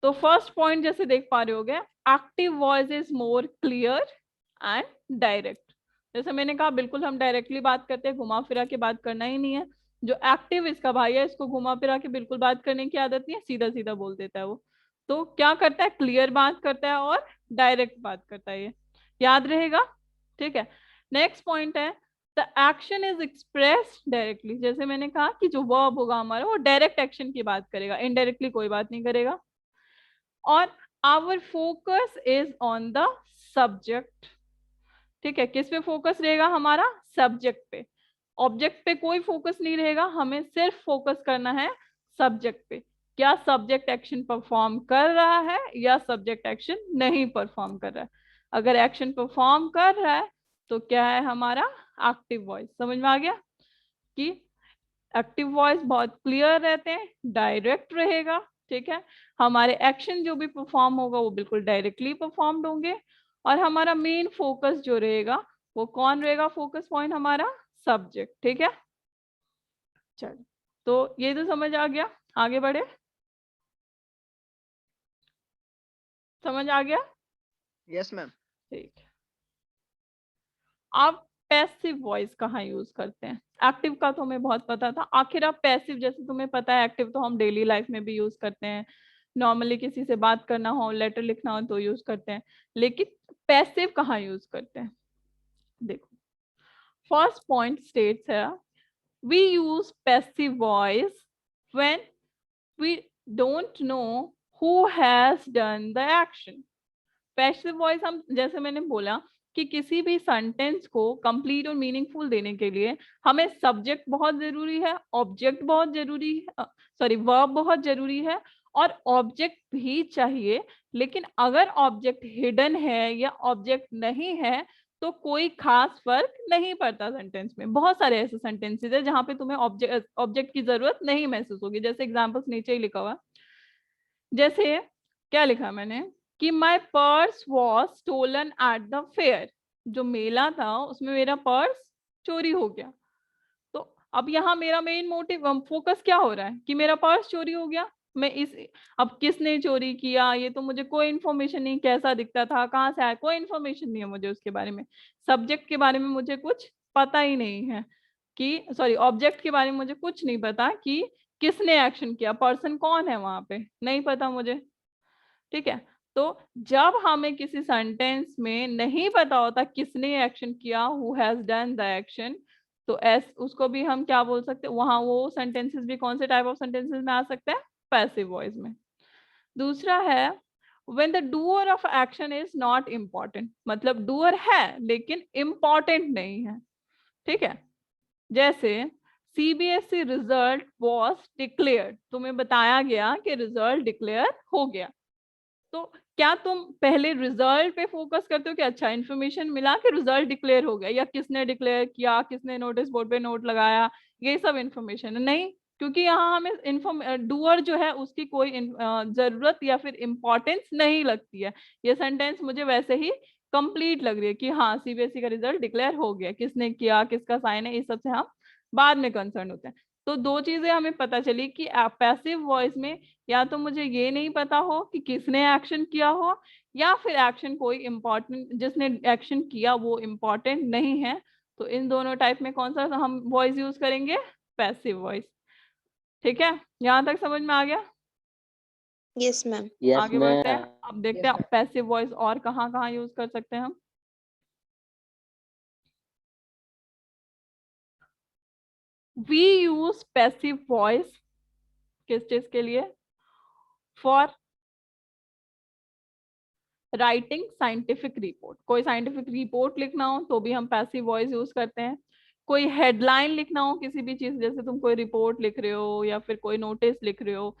तो फर्स्ट पॉइंट जैसे देख पा रहे होगे, active voice is more clear and direct. जैसे मैंने कहा, बिल्कुल हम डायरेक्टली बात करते हैं, घुमा फिरा के बात करना ही नहीं है। जो एक्टिव इसका भाई है, इसको घुमा फिरा के बिल्कुल बात करने की आदत नहीं है, सीधा सीधा बोल देता है वो। तो क्या करता है, क्लियर बात करता है और डायरेक्ट बात करता है, ये याद रहेगा। ठीक है, नेक्स्ट पॉइंट है the action is express directly. जैसे मैंने कहा कि जो वर्ब होगा हमारा, वो डायरेक्ट एक्शन की बात करेगा, इनडायरेक्टली कोई बात नहीं करेगा। और our focus is on the subject. ठीक है, किस पे फोकस रहेगा हमारा, सब्जेक्ट पे, ऑब्जेक्ट पे कोई फोकस नहीं रहेगा, हमें सिर्फ फोकस करना है सब्जेक्ट पे। क्या सब्जेक्ट एक्शन परफॉर्म कर रहा है या सब्जेक्ट एक्शन नहीं परफॉर्म कर रहा है। अगर एक्शन परफॉर्म कर रहा है तो क्या है हमारा, एक्टिव वॉइस। समझ में आ गया कि एक्टिव वॉइस बहुत क्लियर रहते हैं, डायरेक्ट रहेगा। ठीक है, हमारे एक्शन जो भी परफॉर्म होगा वो बिल्कुल डायरेक्टली परफॉर्म्ड होंगे, और हमारा मेन फोकस जो रहेगा वो कौन रहेगा, फोकस पॉइंट हमारा सब्जेक्ट। ठीक है, चलो तो ये तो समझ आ गया, आगे बढ़े, समझ आ गया। Yes, ma'am. ठीक है, आप पैसिव वॉइस कहाँ यूज करते हैं, एक्टिव का तो हमें बहुत पता था। आखिर आप पैसिव, जैसे तुम्हें पता है एक्टिव तो हम डेली लाइफ में भी यूज करते हैं, नॉर्मली किसी से बात करना हो, लेटर लिखना हो तो यूज करते हैं, लेकिन पैसिव कहाँ यूज करते हैं। देखो, फर्स्ट पॉइंट स्टेट्स है we use passive voice when we don't know who has done the action। Passive voice हम, जैसे मैंने बोला कि किसी भी सेंटेंस को कंप्लीट और मीनिंगफुल देने के लिए हमें सब्जेक्ट बहुत जरूरी है, ऑब्जेक्ट बहुत जरूरी है, सॉरी वर्ब बहुत जरूरी है, और ऑब्जेक्ट भी चाहिए। लेकिन अगर ऑब्जेक्ट हिडन है या ऑब्जेक्ट नहीं है तो कोई खास फर्क नहीं पड़ता सेंटेंस में। बहुत सारे ऐसे सेंटेंसेस है जहां पे तुम्हें ऑब्जेक्ट की जरूरत नहीं महसूस होगी। जैसे एग्जांपल्स नीचे ही लिखा हुआ, जैसे क्या लिखा मैंने कि my purse was stolen at the fair, जो मेला था उसमें मेरा पर्स चोरी हो गया। तो अब यहाँ मेरा मेन मोटिव फोकस क्या हो रहा है कि मेरा पर्स चोरी हो गया। मैं इस अब किसने चोरी किया ये तो मुझे कोई इन्फॉर्मेशन नहीं, कैसा दिखता था, कहाँ से आया, कोई इन्फॉर्मेशन नहीं है मुझे उसके बारे में। सब्जेक्ट के बारे में मुझे कुछ पता ही नहीं है कि सॉरी ऑब्जेक्ट के बारे में मुझे कुछ नहीं पता कि किसने एक्शन किया, पर्सन कौन है वहां पे, नहीं पता मुझे। ठीक है, तो जब हमें किसी सेंटेंस में नहीं पता होता किसने एक्शन किया, who has done the action, तो उसको भी हम क्या बोल सकते हैं, वहां वो सेंटेंसेस भी कौन से टाइप ऑफ सेंटेंसेस में आ सकते हैं, पैसिव वॉइस में। दूसरा है when the doer of action is not important, मतलब डूअर है लेकिन इम्पॉर्टेंट नहीं है। ठीक है, जैसे सीबीएसई रिजल्ट वॉज डिक्लेयर्ड, तुम्हें बताया गया कि रिजल्ट डिक्लेयर हो गया। तो क्या तुम पहले रिजल्ट पे फोकस करते हो कि अच्छा इन्फॉर्मेशन मिला कि रिजल्ट डिक्लेयर हो गया, या किसने डिक्लेयर किया, किसने नोटिस बोर्ड पे नोट लगाया, ये सब इन्फॉर्मेशन है नहीं, क्योंकि यहाँ हमें डूअर जो है उसकी कोई जरूरत या फिर इम्पोर्टेंस नहीं लगती है। ये सेंटेंस मुझे वैसे ही कंप्लीट लग रही है कि हाँ सीबीएसई का रिजल्ट डिक्लेयर हो गया, किसने किया, किसका साइन है, इस सब से हम बाद में कंसर्न होते हैं। तो दो चीजें हमें पता चली कि पैसिव वॉइस में या तो मुझे ये नहीं पता हो कि किसने एक्शन किया हो, या फिर एक्शन कोई इम्पोर्टेंट, जिसने एक्शन किया वो इम्पोर्टेंट नहीं है। तो इन दोनों टाइप में कौन सा हम वॉइस यूज करेंगे, पैसिव वॉइस। ठीक है, यहाँ तक समझ में आ गया। Yes, ma'am. Yes, आगे बढ़ते हैं, ma'am. अब देखते हैं पैसिव वॉइस और कहाँ कहाँ यूज कर सकते हैं हम। वी यूज पैसिव वॉइस किस चीज के लिए, फॉर राइटिंग साइंटिफिक रिपोर्ट। कोई साइंटिफिक रिपोर्ट लिखना हो तो भी हम पैसिव वॉइस यूज करते हैं। कोई हेडलाइन लिखना हो किसी भी चीज, जैसे तुम कोई रिपोर्ट लिख रहे हो या फिर कोई नोटिस लिख रहे हो,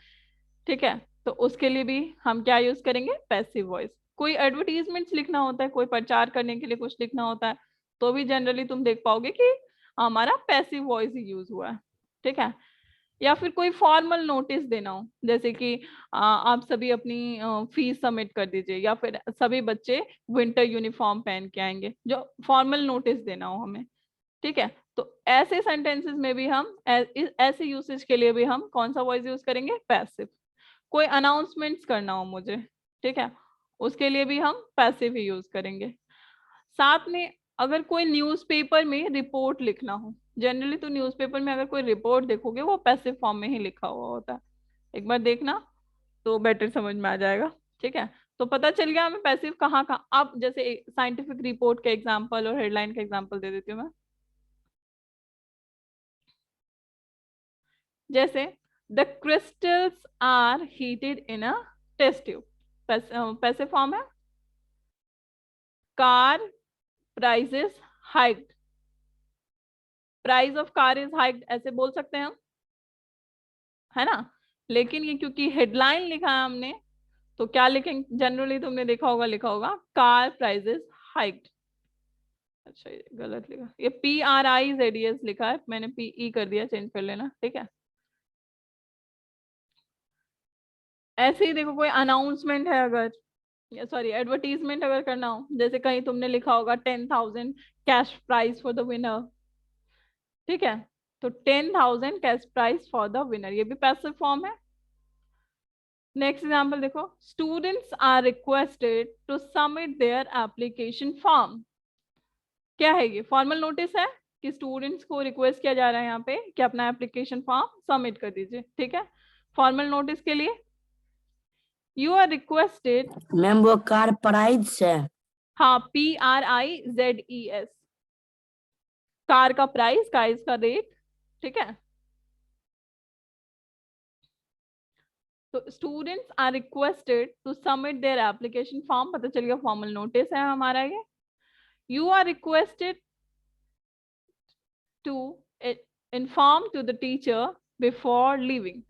ठीक है, तो उसके लिए भी हम क्या यूज करेंगे, पैसिव वॉइस। कोई एडवर्टीजमेंट्स लिखना होता है, कोई प्रचार करने के लिए कुछ लिखना होता है, तो भी जनरली तुम देख पाओगे कि हमारा पैसिव वॉइस ही यूज हुआ है। ठीक है, या फिर कोई फॉर्मल नोटिस देना हो, जैसे कि आप सभी अपनी फीस सबमिट कर दीजिए, या फिर सभी बच्चे विंटर यूनिफॉर्म पहन के आएंगे, जो फॉर्मल नोटिस देना हो हमें। ठीक है, तो ऐसे सेंटेंसेस में भी हम ऐसे यूसेज के लिए भी हम कौन सा वॉइस यूज करेंगे, पैसिव। कोई अनाउंसमेंट्स करना हो मुझे, ठीक है, उसके लिए भी हम पैसिव ही यूज करेंगे। साथ में अगर कोई न्यूज़पेपर में रिपोर्ट लिखना हो, जनरली तो न्यूज़पेपर में अगर कोई रिपोर्ट देखोगे वो पैसिव फॉर्म में ही लिखा हुआ होता है, एक बार देखना तो बेटर समझ में आ जाएगा। ठीक है, तो पता चल गया हमें पैसिव कहाँ कहाँ। अब जैसे साइंटिफिक रिपोर्ट का एग्जांपल और हेडलाइन का एग्जांपल दे देती हूँ मैं। जैसे the crystals are heated in a test tube, passive form है। Car prices hiked, price of car is hiked ऐसे बोल सकते हैं हम, है ना। लेकिन ये क्योंकि हेडलाइन लिखा है हमने, तो क्या लिखेंगे, जनरली तुमने देखा होगा लिखा होगा कार प्राइसेस हाइक्ड। अच्छा ये गलत लिखा, ये PRIZES लिखा है, मैंने PE कर दिया, चेंज कर लेना। ठीक है, ऐसे ही देखो कोई अनाउंसमेंट है अगर, सॉरी एडवर्टीजमेंट अगर करना हो, जैसे कहीं तुमने लिखा होगा 10,000 cash prize for the winner. ठीक है, तो 10,000 cash prize for the winner, ये भी पैसिव फॉर्म है। नेक्स्ट एग्जाम्पल देखो, students are requested to submit their application form. क्या है ये, फॉर्मल नोटिस है कि स्टूडेंट्स को रिक्वेस्ट किया जा रहा है यहाँ पे कि अपना एप्लीकेशन फॉर्म सबमिट कर दीजिए। ठीक है, फॉर्मल नोटिस के लिए यू आर रिक्वेस्टेड, मैम वो कार प्राइस है। हाँ PRIZES, कार का प्राइस, का इसका रेट। ठीक है, तो students are requested to submit their application form, पता चल गया फॉर्मल नोटिस है हमारा ये। You are requested to inform to the teacher before leaving,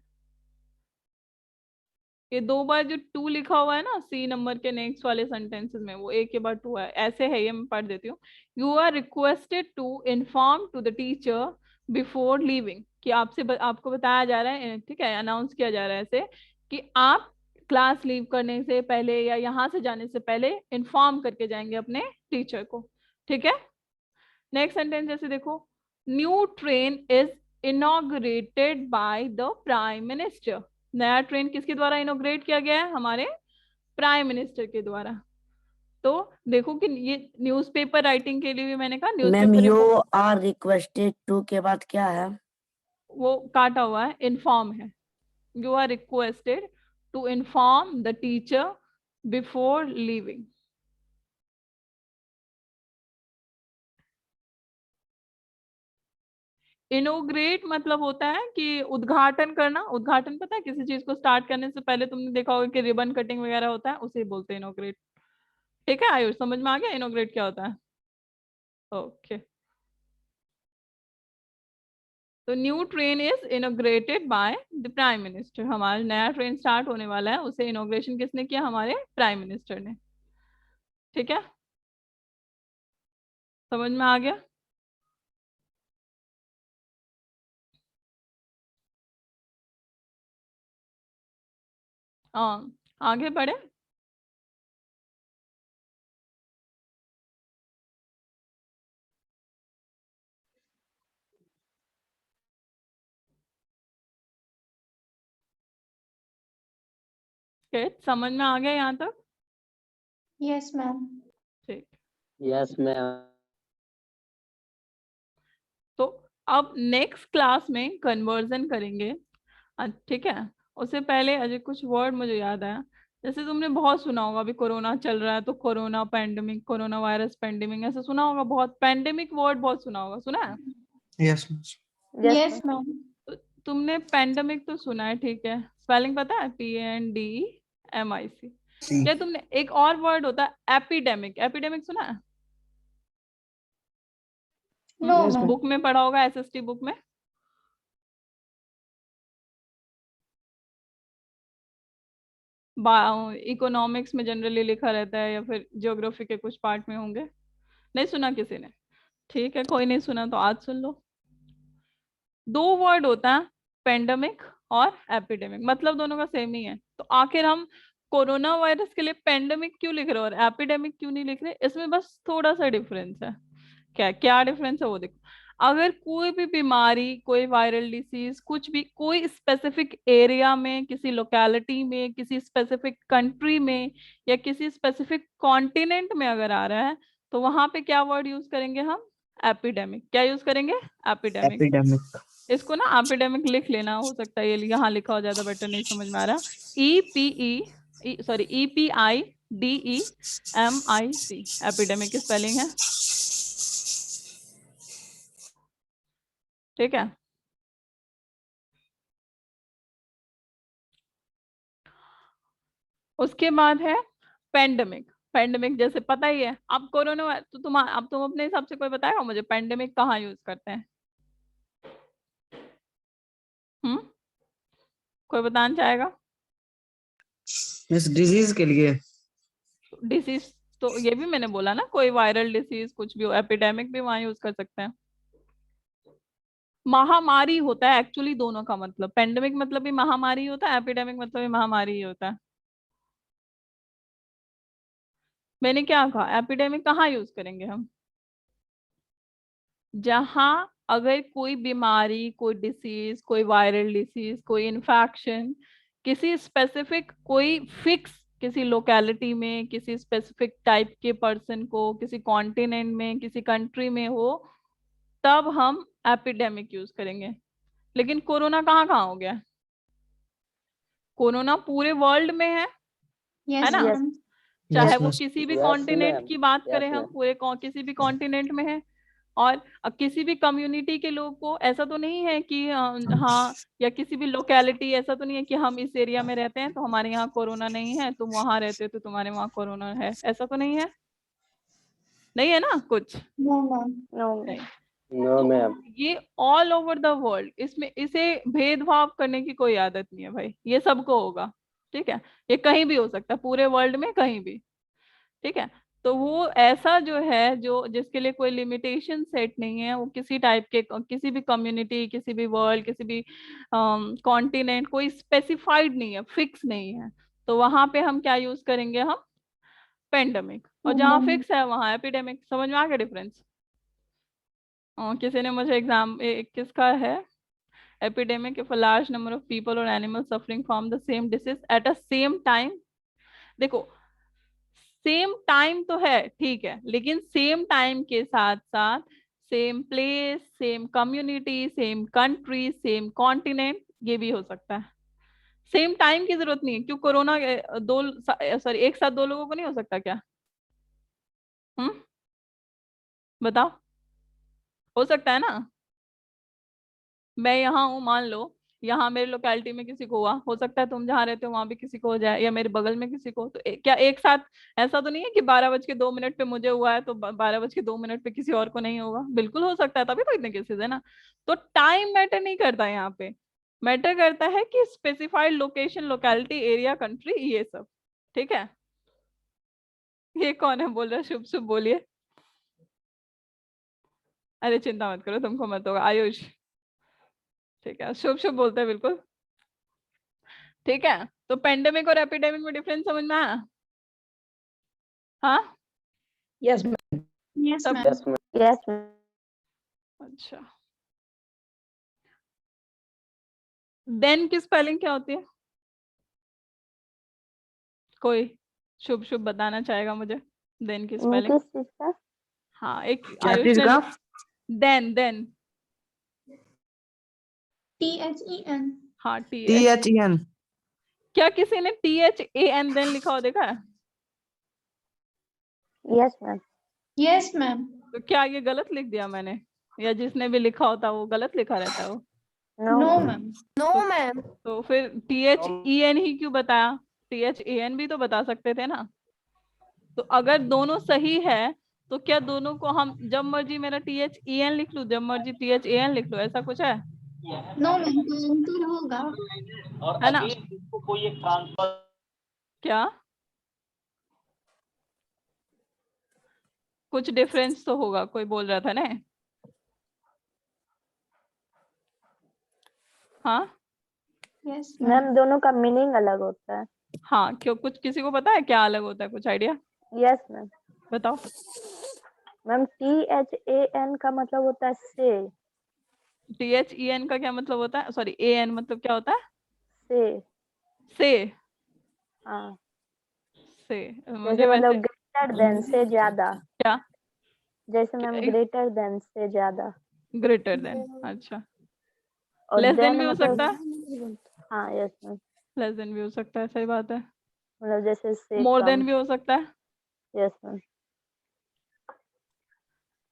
ये 2 बार जो 2 लिखा हुआ है ना सी नंबर के नेक्स्ट वाले सेंटेंसेस में, वो एक के बाद 2 है, ऐसे है ये, मैं पढ़ देती हूँ। You are requested to inform to the teacher before leaving, कि आपको बताया जा रहा है, ठीक है, अनाउंस किया जा रहा है ऐसे कि आप क्लास लीव करने से पहले या यहाँ से जाने से पहले इन्फॉर्म करके जाएंगे अपने टीचर को, ठीक है। नेक्स्ट सेंटेंस जैसे देखो, new train is inaugurated by the prime minister. नया ट्रेन किसके द्वारा इनॉग्रेट किया गया है? हमारे प्राइम मिनिस्टर के द्वारा। तो देखो कि ये न्यूज़पेपर राइटिंग के लिए भी मैंने कहा ma'am newspaper you are requested to के बाद क्या है? वो काटा हुआ है, इन्फॉर्म है। You are requested to inform the teacher before leaving. इनोग्रेट मतलब होता है कि उद्घाटन करना। उद्घाटन पता है, किसी चीज को स्टार्ट करने से पहले तुमने देखा होगा कि रिबन कटिंग वगैरह होता है, उसे बोलते हैं इनोग्रेट। ठीक है आयुष, समझ में आ गया इनोग्रेट क्या होता है? ओके, तो new train is inaugurated by the prime minister. हमारा नया ट्रेन स्टार्ट होने वाला है, उसे इनोग्रेशन किसने किया? हमारे प्राइम मिनिस्टर ने। ठीक है, समझ में आ गया? हाँ, आगे बढ़े। समझ में आ गया यहाँ तक? Yes, ma'am. ठीक, Yes, ma'am. तो अब नेक्स्ट क्लास में कन्वर्जन करेंगे। ठीक है, उससे पहले अजय कुछ वर्ड मुझे याद आया। जैसे तुमने बहुत सुना होगा, अभी कोरोना चल रहा है तो corona pandemic, corona virus pandemic, ऐसा सुना होगा बहुत। पैंडेमिक वर्ड बहुत सुना होगा, सुना है? Yes, ma'am. Yes, ma'am. तो तुमने पैंडेमिक तो सुना है, ठीक है, स्पेलिंग पता है? PANDEMIC। See. क्या तुमने एक और वर्ड होता है एपिडेमिक? एपिडेमिक सुना है? No, ma'am. बुक में पढ़ा होगा, SST बुक में। इकोनॉमिक्स में जनरली लिखा रहता है, या फिर ज्योग्राफी के कुछ पार्ट में होंगे। नहीं सुना किसी ने? ठीक है, कोई नहीं सुना तो आज सुन लो। 2 वर्ड होता है, पेंडेमिक और एपिडेमिक, मतलब दोनों का सेम ही है। तो आखिर हम कोरोना वायरस के लिए पेंडेमिक क्यों लिख रहे हैं और एपिडेमिक क्यों नहीं लिख रहे? इसमें बस थोड़ा सा डिफरेंस है। क्या क्या डिफरेंस है वो देखो। अगर कोई भी बीमारी, कोई वायरल डिसीज, कुछ भी कोई स्पेसिफिक एरिया में, किसी लोकेलिटी में, किसी स्पेसिफिक कंट्री में, या किसी स्पेसिफिक कॉन्टिनेंट में अगर आ रहा है, तो वहां पे क्या वर्ड यूज करेंगे हम? एपिडेमिक। क्या यूज करेंगे? एपिडेमिक। Epidemic. इसको ना एपिडेमिक लिख लेना, हो सकता है ये यहाँ लिखा हो, ज्यादा बेटर नहीं समझ में आ रहा। EPIDEMIC, एपिडेमिक की स्पेलिंग है। ठीक है, उसके बाद है पेंडेमिक। पेंडेमिक जैसे पता ही है, अब कोरोना तो अब तुम अपने हिसाब से कोई बताएगा मुझे पेंडेमिक कहाँ यूज करते हैं? कोई बताना चाहेगा? इस डिजीज के लिए डिसीज तो ये भी मैंने बोला ना, कोई वायरल डिसीज कुछ भी हो, एपिडेमिक भी वहां यूज कर सकते हैं। महामारी होता है एक्चुअली दोनों का मतलब, पेंडेमिक मतलब भी महामारी होता है, एपिडेमिक मतलब भी महामारी ही होता है। मैंने क्या कहा, एपिडेमिक कहाँ यूज करेंगे हम? जहां अगर कोई बीमारी, कोई डिसीज, कोई वायरल डिसीज, कोई इन्फेक्शन किसी स्पेसिफिक, कोई फिक्स किसी लोकेलिटी में, किसी स्पेसिफिक टाइप के पर्सन को, किसी कॉन्टिनेंट में, किसी कंट्री में हो, तब हम एपिडेमिक यूज करेंगे। लेकिन कोरोना कहाँ कहाँ हो गया? कोरोना पूरे वर्ल्ड में है Yes, ना? ma'am. चाहे Yes, वो ma'am. किसी भी Yes, कॉन्टिनेंट ma'am. की बात Yes, करें, हम ma'am. पूरे किसी भी कॉन्टिनेंट में है। और किसी भी कम्युनिटी के लोग को ऐसा तो नहीं है कि हाँ, या किसी भी लोकेलिटी ऐसा तो नहीं है कि हम इस एरिया में रहते हैं तो हमारे यहाँ कोरोना नहीं है, तुम वहां रहते हो तो तुम्हारे वहां कोरोना है, ऐसा तो नहीं है। नहीं है ना कुछ? No, ma'am. No, नहीं। no, तो ma'am. ये ऑल ओवर द वर्ल्ड, इसमें इसे भेदभाव करने की कोई आदत नहीं है भाई, ये सबको होगा। ठीक है, ये कहीं भी हो सकता है, पूरे वर्ल्ड में कहीं भी, ठीक है। तो वो ऐसा जो है जो जिसके लिए कोई लिमिटेशन सेट नहीं है, वो किसी टाइप के, किसी भी कम्युनिटी, किसी भी वर्ल्ड, किसी भी कॉन्टिनेंट, कोई स्पेसिफाइड नहीं है, फिक्स नहीं है, तो वहां पे हम क्या यूज करेंगे, हम पेंडेमिक। और जहाँ फिक्स है वहां एपिडेमिक। समझ में आ गया डिफरेंस? किसी ने मुझे किसका है, epidemic if a large number of people or animals suffering from the same disease at a same time। देखो, सेम टाइम तो है, ठीक है, लेकिन सेम टाइम के साथ साथ same place, same community, same country, same continent, ये भी हो सकता है। सेम टाइम की जरूरत नहीं है, क्यों कोरोना एक साथ दो लोगों को नहीं हो सकता क्या? बताओ, हो सकता है ना। मैं यहाँ हूँ, मान लो यहाँ मेरे लोकेलिटी में किसी को हुआ, हो सकता है तुम जहाँ रहते हो वहां भी किसी को हो जाए, या मेरे बगल में किसी को, तो क्या एक साथ? ऐसा तो नहीं है कि 12:02 पे मुझे हुआ है तो 12:02 पे किसी और को नहीं होगा, बिल्कुल हो सकता है, तभी तो इतने केसेस है ना। तो टाइम मैटर नहीं करता यहाँ पे, मैटर करता है कि specified location, locality, area, country, ये सब, ठीक है। ये कौन है बोल रहा है? शुभ शुभ बोलिए। अरे चिंता मत करो, तुमको मत होगा। आयुष, ठीक है, शुभ शुभ बोलते हैं बिल्कुल, ठीक है। तो पेंडेमिक और एपिडेमिक में डिफरेंस समझ में आया? हाँ, Yes, ma'am. Yes, सब ma'am. Yes, ma'am. Yes, ma'am. अच्छा। देन की स्पेलिंग क्या होती है? कोई शुभ शुभ बताना चाहेगा मुझे देन की स्पेलिंग? किस चीज का? हाँ, एक क्या आयुष चीज ने का? Then then THEN. हाँ, टी एच। THEN। क्या किसी ने THAN देन लिखा हो देखा है? Yes, ma'am. Yes, ma'am. तो क्या ये गलत लिख दिया मैंने, या जिसने भी लिखा होता वो गलत लिखा रहता है वो? No, No, ma'am. ma'am. No ma'am. तो फिर THEN ही क्यों बताया? THAN भी तो बता सकते थे ना। तो अगर दोनों सही है तो क्या दोनों को हम जब मर्जी मेरा THEN लिख लूं, जब मर्जी THAN लिख लूं, ऐसा कुछ है? No, ma'am. कोई अंतर होगा? है ना? क्या कुछ डिफरेंस तो होगा, कोई बोल रहा था ना। हाँ Yes, मैम ma'am. दोनों का मीनिंग अलग होता है। हाँ, क्यों, कुछ किसी को पता है क्या अलग होता है? कुछ आइडिया यस मैम। बताओ। मैम THAN का मतलब होता है से। THEN का क्या मतलब होता है? सॉरी, AN मतलब क्या होता है? से। से। हाँ, से जैसे मुझे मतलब वैसे ग्रेटर देन से ज्यादा। क्या? जैसे मैम ग्रेटर देन से ज्यादा। ग्रेटर देन, अच्छा। और लेस देन देन भी हो मतलब सकता है, हाँ यस मैम, लेस देन भी हो सकता है, सही बात है। मतलब जैसे से मोर कम। देन भी हो सकता है। Yes ma'am.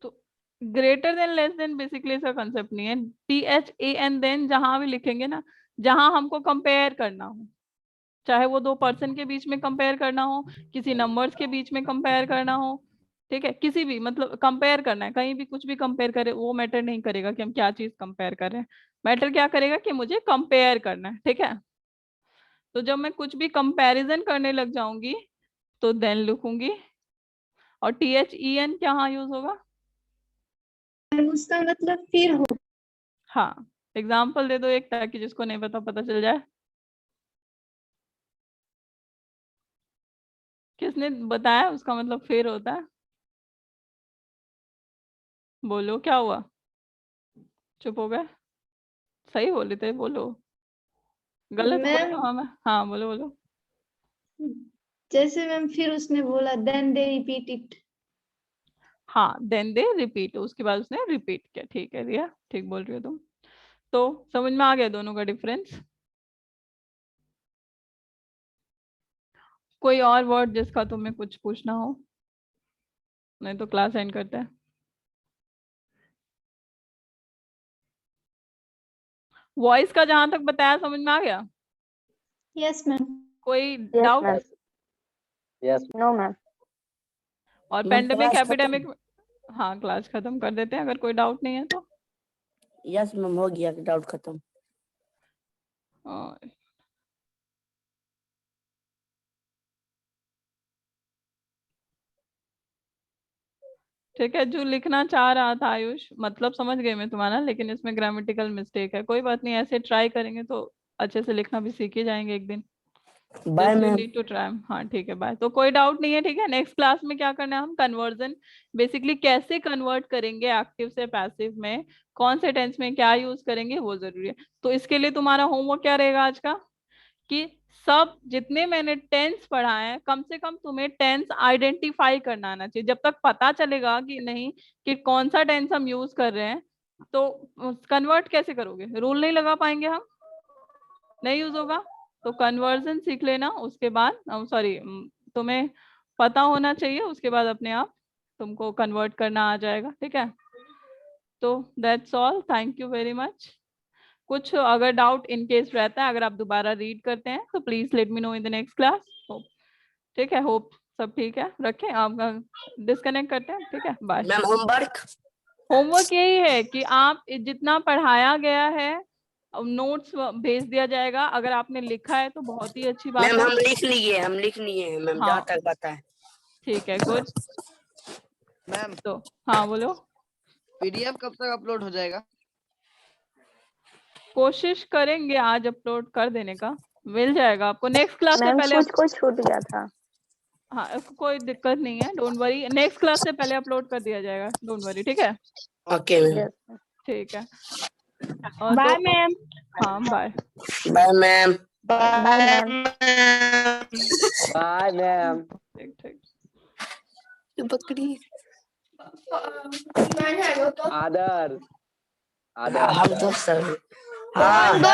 तो greater than, less than basically इसका कंसेप्ट नहीं है। THAN देन जहां भी लिखेंगे ना, जहां हमको कंपेयर करना हो, चाहे वो दो पर्सन के बीच में कंपेयर करना हो, किसी नंबर्स के बीच में कंपेयर करना हो, ठीक है, किसी भी मतलब कंपेयर करना है, कहीं भी कुछ भी कंपेयर करे, वो मैटर नहीं करेगा कि हम क्या चीज कंपेयर कर रहे हैं। मैटर क्या करेगा कि मुझे कंपेयर करना है, ठीक है। तो जब मैं कुछ भी कंपैरिजन करने लग जाऊंगी तो देन लिखूंगी। और THEN क्या यूज होगा? उसका मतलब फिर हो। हाँ, एग्जाम्पल दे दो एक, ताकि जिसको नहीं पता पता चल जाए। किसने बताया उसका मतलब फिर होता है? बोलो क्या हुआ, चुप हो गए? सही बोले थे, बोलो। गलत बोल मैम, रहा हूँ मैं? हाँ बोलो बोलो। जैसे मैम फिर उसने बोला then they repeat it. हाँ, देन दे रिपीट, उसके बाद उसने रिपीट किया, ठीक है रिया, ठीक बोल रही हो तुम। तो समझ में आ गया दोनों का डिफरेंस? कोई और वर्ड जिसका तुम्हें कुछ पूछना हो, नहीं तो क्लास एंड करते हैं। वॉइस का जहां तक बताया समझ में आ गया? Yes, ma'am. कोई yes doubt? Ma'am. Yes no ma'am. और मैम पेंडेमिक क्लास एपिडेमिक, हाँ क्लास खत्म कर देते हैं अगर कोई डाउट नहीं है तो। यस मैम, हो गया डाउट खत्म। और ठीक है, जो लिखना चाह रहा था आयुष, मतलब समझ गई मैं तुम्हारा, लेकिन इसमें ग्रामेटिकल मिस्टेक है। कोई बात नहीं, ऐसे ट्राई करेंगे तो अच्छे से लिखना भी सीख ही जाएंगे एक दिन। Bye you ma'am. Need to try. हाँ ठीक है, बाय। तो कोई डाउट नहीं है, ठीक है। नेक्स्ट क्लास में क्या करना है, हम कन्वर्जन, बेसिकली कैसे कन्वर्ट करेंगे एक्टिव से पैसिव में, कौन से टेंस में क्या यूज करेंगे, वो जरूरी है। तो इसके लिए तुम्हारा होमवर्क क्या रहेगा आज का, कि सब जितने मैंने टेंस पढ़ाए हैं, कम से कम तुम्हें टेंस आइडेंटिफाई करना आना चाहिए। जब तक पता चलेगा कि नहीं कि कौन सा टेंस हम यूज कर रहे हैं, तो कन्वर्ट कैसे करोगे, रूल नहीं लगा पाएंगे हम, नहीं यूज होगा। तो कन्वर्जन सीख लेना, उसके बाद सॉरी तुम्हें पता होना चाहिए, उसके बाद अपने आप तुमको कन्वर्ट करना आ जाएगा, ठीक है। तो that's all, thank you very much. कुछ अगर डाउट इन केस रहता है, अगर आप दोबारा रीड करते हैं तो please let me know in the next class. ठीक है, होप सब ठीक है। रखें, आप डिस्कनेक्ट करते हैं, ठीक है, बाय। Ma'am homework. होमवर्क यही है कि आप जितना पढ़ाया गया है नोट्स भेज दिया जाएगा। अगर आपने लिखा है तो बहुत ही अच्छी बात मैम है। हम लिख लिए हैं मैम, हाँ। जहाँ तक पता है। ठीक है, गुड। मैम तो हाँ बोलो। पीडीएफ कब तक अपलोड हो जाएगा? कोशिश करेंगे आज अपलोड कर देने का, मिल जाएगा आपको नेक्स्ट क्लास से मैम पहले। कुछ छूट गया था। हाँ कोई दिक्कत नहीं है, डोंट वरी, नेक्स्ट क्लास से पहले अपलोड कर दिया जाएगा, डोंट वरी, ठीक है। Okay ma'am. यस ठीक है, बाय मैम। हाँ bye. Bye ma'am. Bye ma'am. Bye ma'am. ठीक ठीक। बकरी। आदर हम तो सर। हाँ।